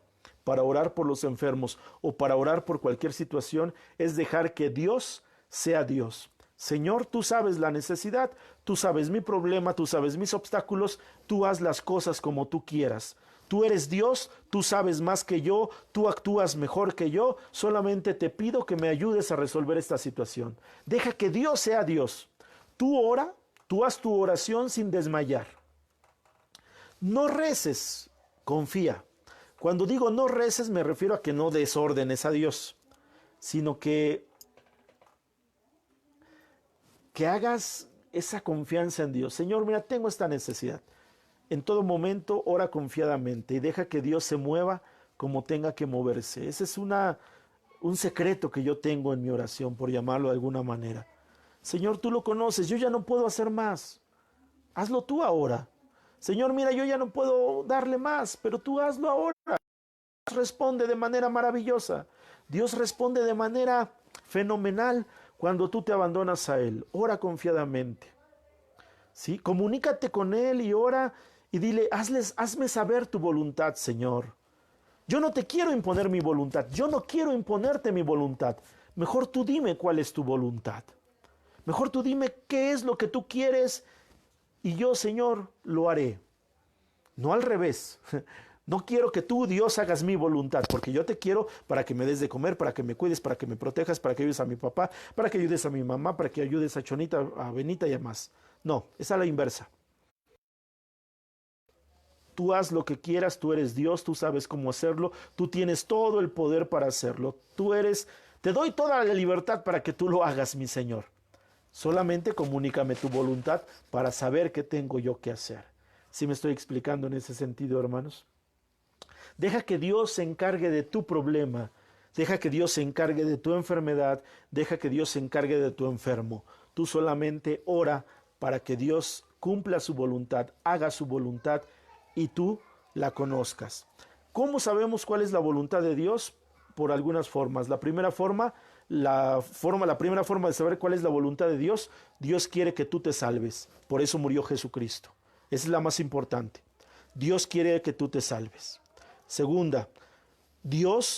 para orar por los enfermos o para orar por cualquier situación, es dejar que Dios sea Dios. Señor, tú sabes la necesidad, tú sabes mi problema, tú sabes mis obstáculos, tú haz las cosas como tú quieras. Tú eres Dios, tú sabes más que yo, tú actúas mejor que yo, solamente te pido que me ayudes a resolver esta situación. Deja que Dios sea Dios. Tú ora, tú haz tu oración sin desmayar. No reces, confía. Cuando digo no reces me refiero a que no des órdenes a Dios, sino que hagas esa confianza en Dios. Señor, mira, tengo esta necesidad. En todo momento ora confiadamente y deja que Dios se mueva como tenga que moverse. Ese es un secreto que yo tengo en mi oración, por llamarlo de alguna manera. Señor, tú lo conoces, yo ya no puedo hacer más. Hazlo tú ahora. Señor, mira, yo ya no puedo darle más, pero tú hazlo ahora. Dios responde de manera maravillosa. Dios responde de manera fenomenal cuando tú te abandonas a Él. Ora confiadamente. ¿Sí? Comunícate con Él y ora y dile: hazme saber tu voluntad, Señor. Yo no te quiero imponer mi voluntad, yo no quiero imponerte mi voluntad. Mejor tú dime cuál es tu voluntad. Mejor tú dime qué es lo que tú quieres y yo, Señor, lo haré. No al revés. No quiero que tú, Dios, hagas mi voluntad, porque yo te quiero para que me des de comer, para que me cuides, para que me protejas, para que ayudes a mi papá, para que ayudes a mi mamá, para que ayudes a Chonita, a Benita y a más. No, es a la inversa. Tú haz lo que quieras, tú eres Dios, tú sabes cómo hacerlo, tú tienes todo el poder para hacerlo. Te doy toda la libertad para que tú lo hagas, mi Señor. Solamente comunícame tu voluntad para saber qué tengo yo que hacer. ¿Sí me estoy explicando en ese sentido, hermanos? Deja que Dios se encargue de tu problema. Deja que Dios se encargue de tu enfermedad. Deja que Dios se encargue de tu enfermo. Tú solamente ora para que Dios cumpla su voluntad, haga su voluntad y tú la conozcas. ¿Cómo sabemos cuál es la voluntad de Dios? Por algunas formas. La primera forma de saber cuál es la voluntad de Dios: Dios quiere que tú te salves. Por eso murió Jesucristo. Esa es la más importante. Dios quiere que tú te salves. Segunda,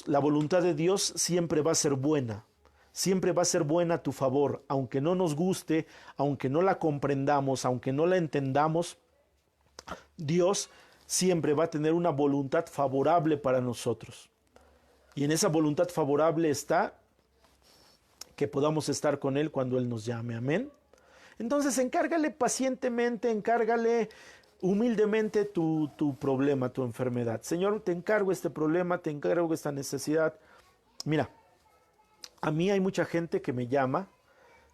la voluntad de Dios siempre va a ser buena. Siempre va a ser buena a tu favor, aunque no nos guste, aunque no la comprendamos, aunque no la entendamos. Dios siempre va a tener una voluntad favorable para nosotros. Y en esa voluntad favorable está que podamos estar con Él cuando Él nos llame. Amén. Entonces encárgale pacientemente, encárgale humildemente tu problema, tu enfermedad. Señor, te encargo este problema, te encargo esta necesidad. Mira, a mí hay mucha gente que me llama,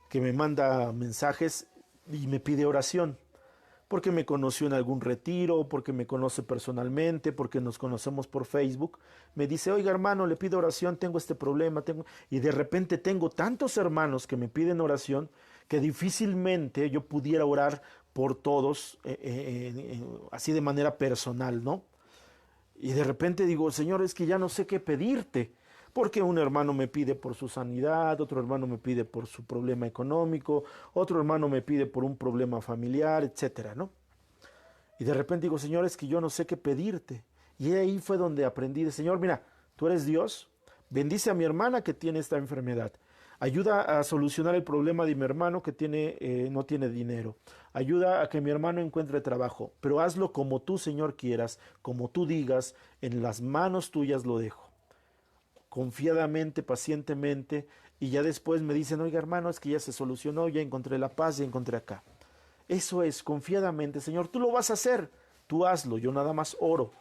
que me manda mensajes y me pide oración. porque me conoció en algún retiro, porque me conoce personalmente, porque nos conocemos por Facebook, me dice, oiga hermano, le pido oración, tengo este problema, y de repente tengo tantos hermanos que me piden oración que difícilmente yo pudiera orar por todos así de manera personal, ¿no? Y de repente digo, Señor, es que ya no sé qué pedirte, porque un hermano me pide por su sanidad, otro hermano me pide por su problema económico, otro hermano me pide por un problema familiar, etcétera, ¿no? Y de repente digo, Señor, es que yo no sé qué pedirte. Y ahí fue donde aprendí, Señor, mira, tú eres Dios, bendice a mi hermana que tiene esta enfermedad. Ayuda a solucionar el problema de mi hermano que no tiene dinero. Ayuda a que mi hermano encuentre trabajo. Pero hazlo como tú, Señor, quieras, como tú digas, en las manos tuyas lo dejo. Confiadamente, pacientemente, y ya después me dicen, oiga hermano, es que ya se solucionó, ya encontré la paz, ya encontré acá. Eso es, confiadamente, Señor, tú lo vas a hacer, tú hazlo, yo nada más oro,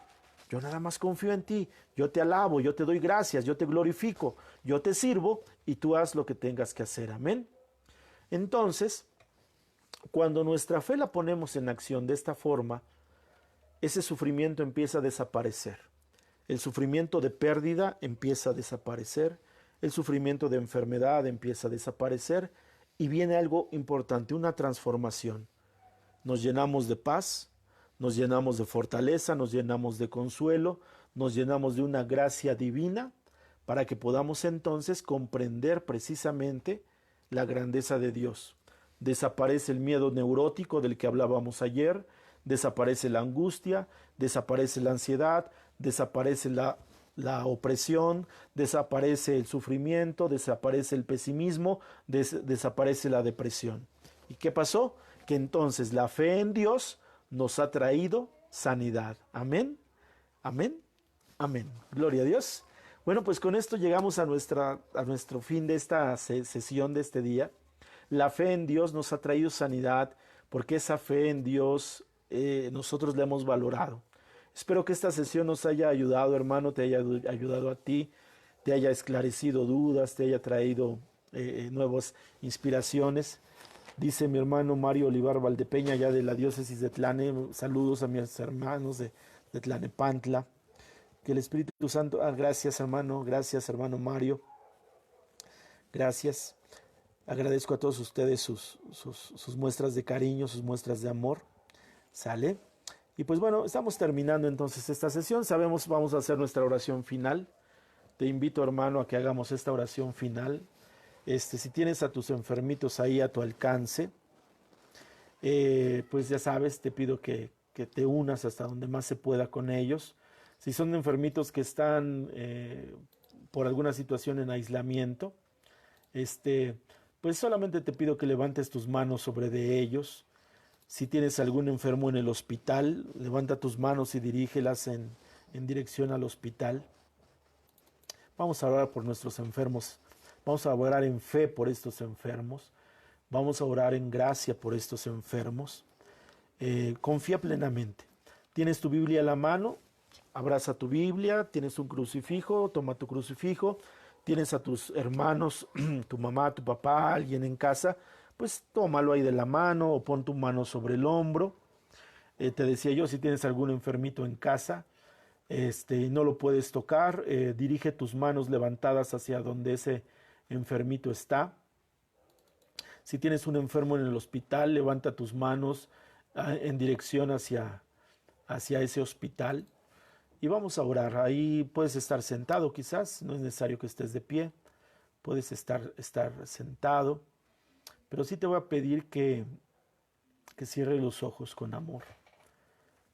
yo nada más confío en ti, yo te alabo, yo te doy gracias, yo te glorifico, yo te sirvo y tú haz lo que tengas que hacer, amén. Entonces, cuando nuestra fe la ponemos en acción de esta forma, ese sufrimiento empieza a desaparecer. El sufrimiento de pérdida empieza a desaparecer, el sufrimiento de enfermedad empieza a desaparecer y viene algo importante, una transformación. Nos llenamos de paz, nos llenamos de fortaleza, nos llenamos de consuelo, nos llenamos de una gracia divina para que podamos entonces comprender precisamente la grandeza de Dios. Desaparece el miedo neurótico del que hablábamos ayer, desaparece la angustia, desaparece la ansiedad, desaparece la opresión, desaparece el sufrimiento, desaparece el pesimismo, desaparece la depresión. ¿Y qué pasó? Que entonces la fe en Dios nos ha traído sanidad. Amén, amén, amén. Gloria a Dios. Bueno, pues con esto llegamos a nuestro fin de esta sesión de este día. La fe en Dios nos ha traído sanidad porque esa fe en Dios nosotros la hemos valorado. Espero que esta sesión nos haya ayudado, hermano, te haya ayudado a ti, te haya esclarecido dudas, te haya traído nuevas inspiraciones. Dice mi hermano Mario Olivar Valdepeña, ya de la diócesis de Tlane, saludos a mis hermanos de Tlanepantla. Que el Espíritu Santo, gracias hermano Mario, gracias. Agradezco a todos ustedes sus muestras de cariño, sus muestras de amor. ¿Sale? Y pues bueno, estamos terminando entonces esta sesión. Sabemos, vamos a hacer nuestra oración final. Te invito, hermano, a que hagamos esta oración final. Si tienes a tus enfermitos ahí a tu alcance, pues ya sabes, te pido que te unas hasta donde más se pueda con ellos. Si son enfermitos que están por alguna situación en aislamiento, pues solamente te pido que levantes tus manos sobre de ellos. Si tienes algún enfermo en el hospital, levanta tus manos y dirígelas en dirección al hospital. Vamos a orar por nuestros enfermos. Vamos a orar en fe por estos enfermos. Vamos a orar en gracia por estos enfermos. Confía plenamente. Tienes tu Biblia a la mano, abraza tu Biblia. Tienes un crucifijo, toma tu crucifijo. Tienes a tus hermanos, tu mamá, tu papá, alguien en casa, pues tómalo ahí de la mano o pon tu mano sobre el hombro. Te decía yo, si tienes algún enfermito en casa y no lo puedes tocar, dirige tus manos levantadas hacia donde ese enfermito está. Si tienes un enfermo en el hospital, levanta tus manos en dirección hacia ese hospital. Y vamos a orar. Ahí puedes estar sentado quizás, no es necesario que estés de pie. Puedes estar sentado. Pero sí te voy a pedir que cierres los ojos con amor.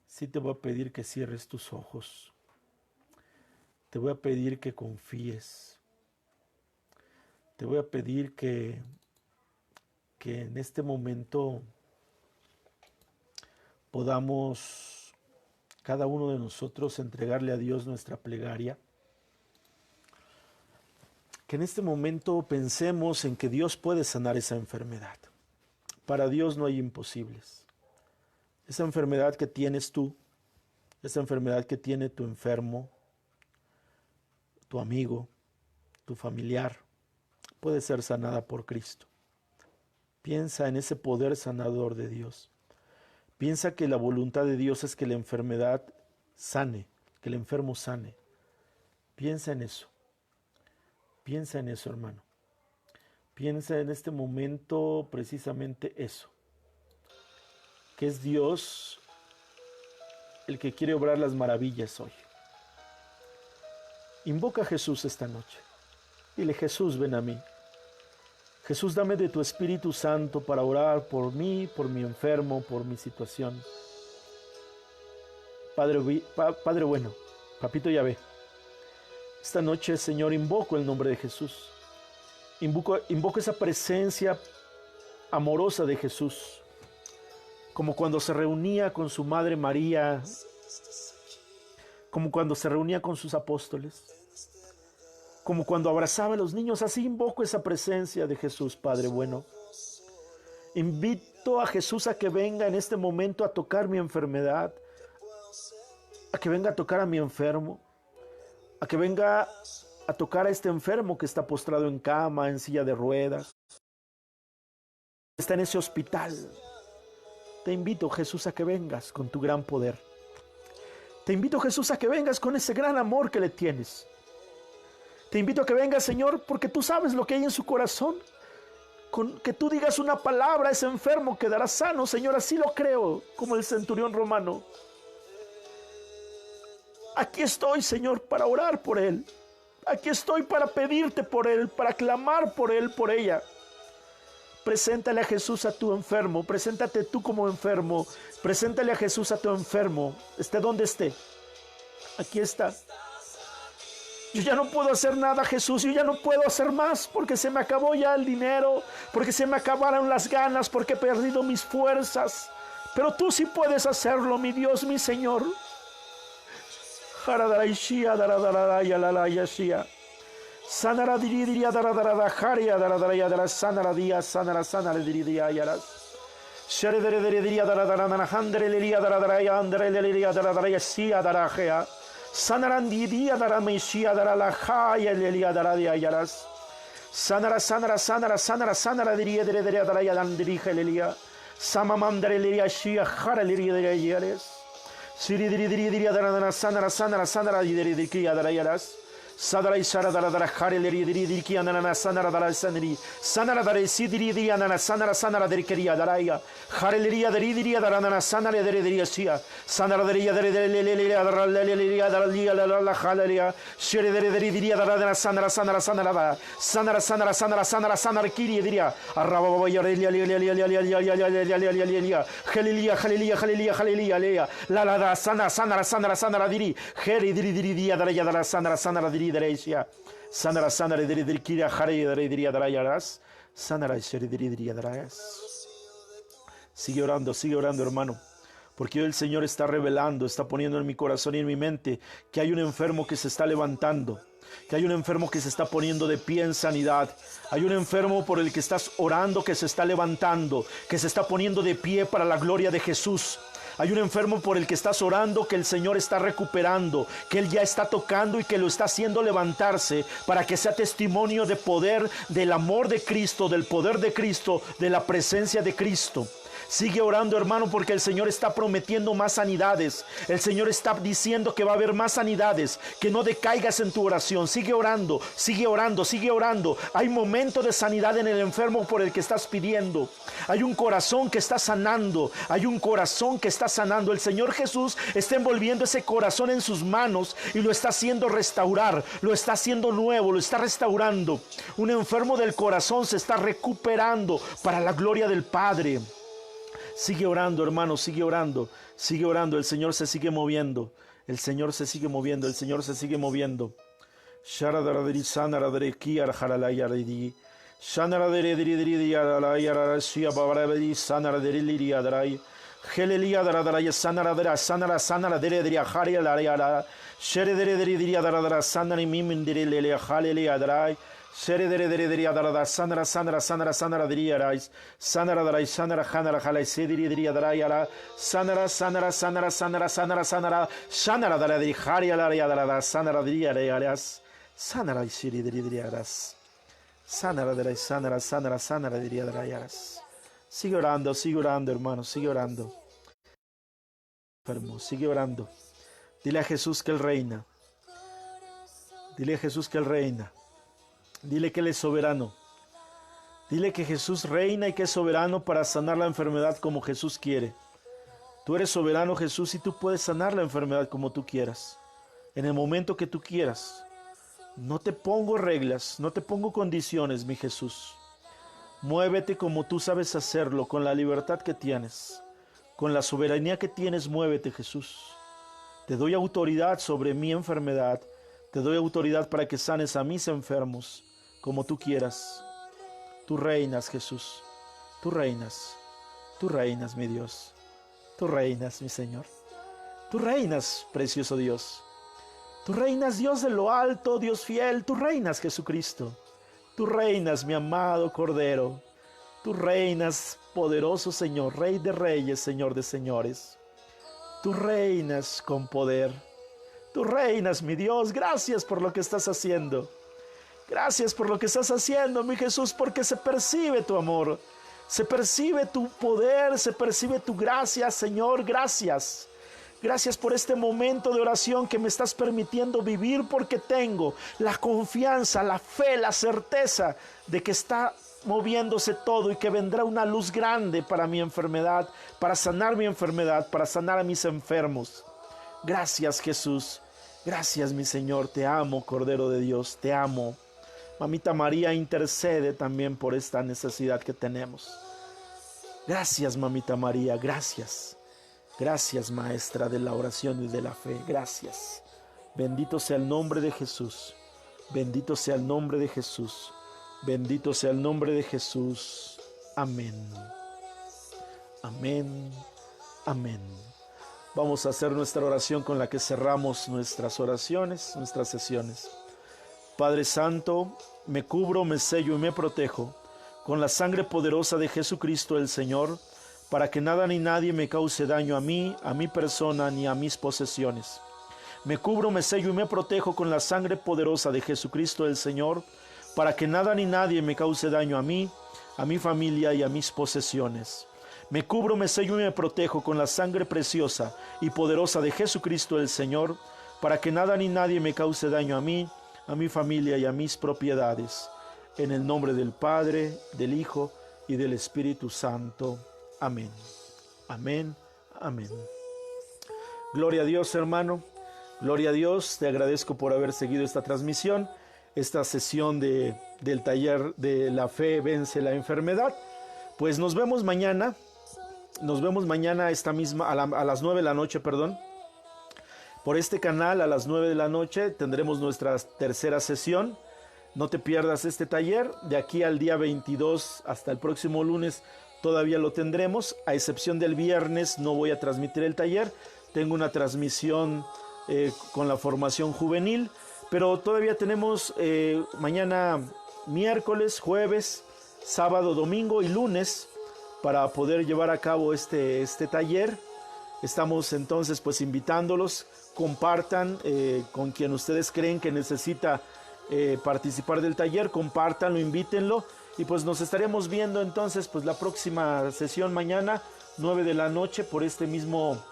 Sí te voy a pedir que cierres tus ojos. Te voy a pedir que confíes. Te voy a pedir que en este momento podamos cada uno de nosotros entregarle a Dios nuestra plegaria. Que en este momento pensemos en que Dios puede sanar esa enfermedad. Para Dios no hay imposibles. Esa enfermedad que tienes tú, esa enfermedad que tiene tu enfermo, tu amigo, tu familiar, puede ser sanada por Cristo. Piensa en ese poder sanador de Dios. Piensa que la voluntad de Dios es que la enfermedad sane, que el enfermo sane. Piensa en eso. Piensa en eso, hermano. Piensa en este momento precisamente eso. Que es Dios el que quiere obrar las maravillas hoy. Invoca a Jesús esta noche. Dile: Jesús, ven a mí. Jesús, dame de tu Espíritu Santo para orar por mí, por mi enfermo, por mi situación. Padre bueno, Papito Yahvé, esta noche, Señor, invoco el nombre de Jesús. Invoco esa presencia amorosa de Jesús, como cuando se reunía con su madre María, como cuando se reunía con sus apóstoles, como cuando abrazaba a los niños. Así invoco esa presencia de Jesús, Padre bueno. Invito a Jesús a que venga en este momento a tocar mi enfermedad, a que venga a tocar a mi enfermo, a que venga a tocar a este enfermo que está postrado en cama, en silla de ruedas, está en ese hospital. Te invito, Jesús, a que vengas con tu gran poder. Te invito, Jesús, a que vengas con ese gran amor que le tienes. Te invito a que vengas, Señor, porque tú sabes lo que hay en su corazón. Con que tú digas una palabra, ese enfermo quedará sano, Señor. Así lo creo, como el centurión romano. Aquí estoy, Señor, para orar por él. Aquí estoy para pedirte por él, para clamar por él, por ella. Preséntale a Jesús a tu enfermo. Preséntate tú como enfermo. Preséntale a Jesús a tu enfermo. Esté donde esté. Aquí está. Yo ya no puedo hacer nada, Jesús. Yo ya no puedo hacer más porque se me acabó ya el dinero, porque se me acabaron las ganas, porque he perdido mis fuerzas. Pero tú sí puedes hacerlo, mi Dios, mi Señor. Sanara diridiria daradara haria daradara dara sanara dia sanara sanara diridia yaras. Shere diridia daradara handre liria daradara andre liria daradara sia darajea. Sanaran diria darameshia darala haya liria daradia yaras. Sanara sanara sanara sanara sanara diria diria daraya dan dirige liria. Samamandre liria shia hara liria yares. Siri diria daradara sanara sanara sanara diria darayaras. Sadara isara dara hare leri diri ki anana sanara dara sanri sanara dara sidiri di anana sanara sanara deri keria daraya hare leri diri dara sanara deri sia sanara deri dara la haleria shere deri dara sanara sanara kiri diria arraba yarelia la sanara diri heri diri dara sanara diri derecha sanara sanara diri hare diri darayaras sanara diri darayaras. Sigue orando, hermano, porque hoy el Señor está revelando, está poniendo en mi corazón y en mi mente que hay un enfermo que se está levantando, que hay un enfermo que se está poniendo de pie en sanidad, hay un enfermo por el que estás orando que se está levantando, que se está poniendo de pie para la gloria de Jesús. Hay un enfermo por el que estás orando que el Señor está recuperando, que Él ya está tocando y que lo está haciendo levantarse para que sea testimonio de poder, del amor de Cristo, del poder de Cristo, de la presencia de Cristo. Sigue orando, hermano, porque el Señor está prometiendo más sanidades. El Señor está diciendo que va a haber más sanidades, que no decaigas en tu oración. Sigue orando, sigue orando, sigue orando. Hay momento de sanidad en el enfermo por el que estás pidiendo. Hay un corazón que está sanando, hay un corazón que está sanando. El Señor Jesús está envolviendo ese corazón en sus manos y lo está haciendo restaurar, lo está haciendo nuevo, lo está restaurando. Un enfermo del corazón se está recuperando para la gloria del Padre. Sigue orando, hermano, sigue orando, el Señor se sigue moviendo, el Señor se sigue moviendo, el Señor se sigue moviendo. Sharadaradi sanaradere kiarharalayaridi. Sanaradere yarashia babarabedi sanaradere liriadarai. Helelia daradara sanaradera sanaradere harialayara. Sheredere diadara sanani mimindire lele haleliadarai. Shere sanara diriarais sanara darai sanara hanara halai sediri diriadarayara sanara darai harialayara sanara diriaras sanara shiri diriaras sanara darai sanara diriadarayas. Sigue orando, hermano, sigue orando. enfermos. Sigue orando. Dile a Jesús que Él reina. Dile a Jesús que Él reina. Dile que Él es soberano. Dile que Jesús reina y que es soberano para sanar la enfermedad como Jesús quiere. Tú eres soberano, Jesús, y tú puedes sanar la enfermedad como tú quieras, en el momento que tú quieras. No te pongo reglas, no te pongo condiciones, mi Jesús. Muévete como tú sabes hacerlo, con la libertad que tienes, con la soberanía que tienes, muévete, Jesús. Te doy autoridad sobre mi enfermedad, te doy autoridad para que sanes a mis enfermos, como tú quieras. Tú reinas, Jesús, tú reinas, mi Dios. Tú reinas, mi Señor. Tú reinas, precioso Dios. Tú reinas, Dios de lo alto, Dios fiel. Tú reinas, Jesucristo. Tú reinas, mi amado Cordero. Tú reinas, poderoso Señor, Rey de reyes, Señor de señores. Tú reinas con poder. Tú reinas, mi Dios. Gracias por lo que estás haciendo. Gracias por lo que estás haciendo, mi Jesús, porque se percibe tu amor. Se percibe tu poder, se percibe tu gracia, Señor, gracias. Gracias por este momento de oración que me estás permitiendo vivir, porque tengo la confianza, la fe, la certeza de que está moviéndose todo y que vendrá una luz grande para mi enfermedad, para sanar mi enfermedad, para sanar a mis enfermos. Gracias, Jesús. Gracias, mi Señor. Te amo, Cordero de Dios, te amo. Mamita María, intercede también por esta necesidad que tenemos. Gracias, Mamita María, gracias. Gracias, Maestra de la oración y de la fe, gracias. Bendito sea el nombre de Jesús. Bendito sea el nombre de Jesús. Bendito sea el nombre de Jesús. Amén. Amén. Amén. Vamos a hacer nuestra oración con la que cerramos nuestras oraciones, nuestras sesiones. Padre Santo, me cubro, me sello y me protejo con la sangre poderosa de Jesucristo el Señor, para que nada ni nadie me cause daño a mí, a mi persona, ni a mis posesiones. Me cubro, me sello y me protejo con la sangre poderosa de Jesucristo el Señor, para que nada ni nadie me cause daño a mí, a mi familia y a mis posesiones. Me cubro, me sello y me protejo con la sangre preciosa y poderosa de Jesucristo el Señor, para que nada ni nadie me cause daño a mí, a mi familia y a mis propiedades. En el nombre del Padre, del Hijo y del Espíritu Santo. Amén. Amén. Amén. Gloria a Dios, hermano. Gloria a Dios. Te agradezco por haber seguido esta transmisión, esta sesión del taller de la fe vence la enfermedad. Pues nos vemos mañana. Nos vemos mañana a las 9 de la noche, por este canal a las 9 de la noche tendremos nuestra tercera sesión. No te pierdas este taller. De aquí al día 22 hasta el próximo lunes todavía lo tendremos. A excepción del viernes no voy a transmitir el taller. Tengo una transmisión con la formación juvenil. Pero todavía tenemos mañana miércoles, jueves, sábado, domingo y lunes para poder llevar a cabo este taller. Estamos entonces pues invitándolos. Compartan con quien ustedes creen que necesita participar del taller, compártanlo, invítenlo y pues nos estaremos viendo entonces pues la próxima sesión mañana 9 de la noche por este mismo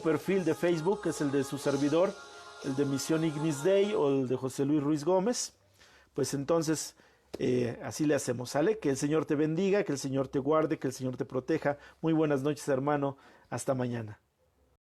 perfil de Facebook, que es el de su servidor, el de Misión Ignis Dei o el de José Luis Ruiz Gómez. Pues entonces así le hacemos, ¿sale? Que el Señor te bendiga, que el Señor te guarde, que el Señor te proteja. Muy buenas noches, hermano, hasta mañana.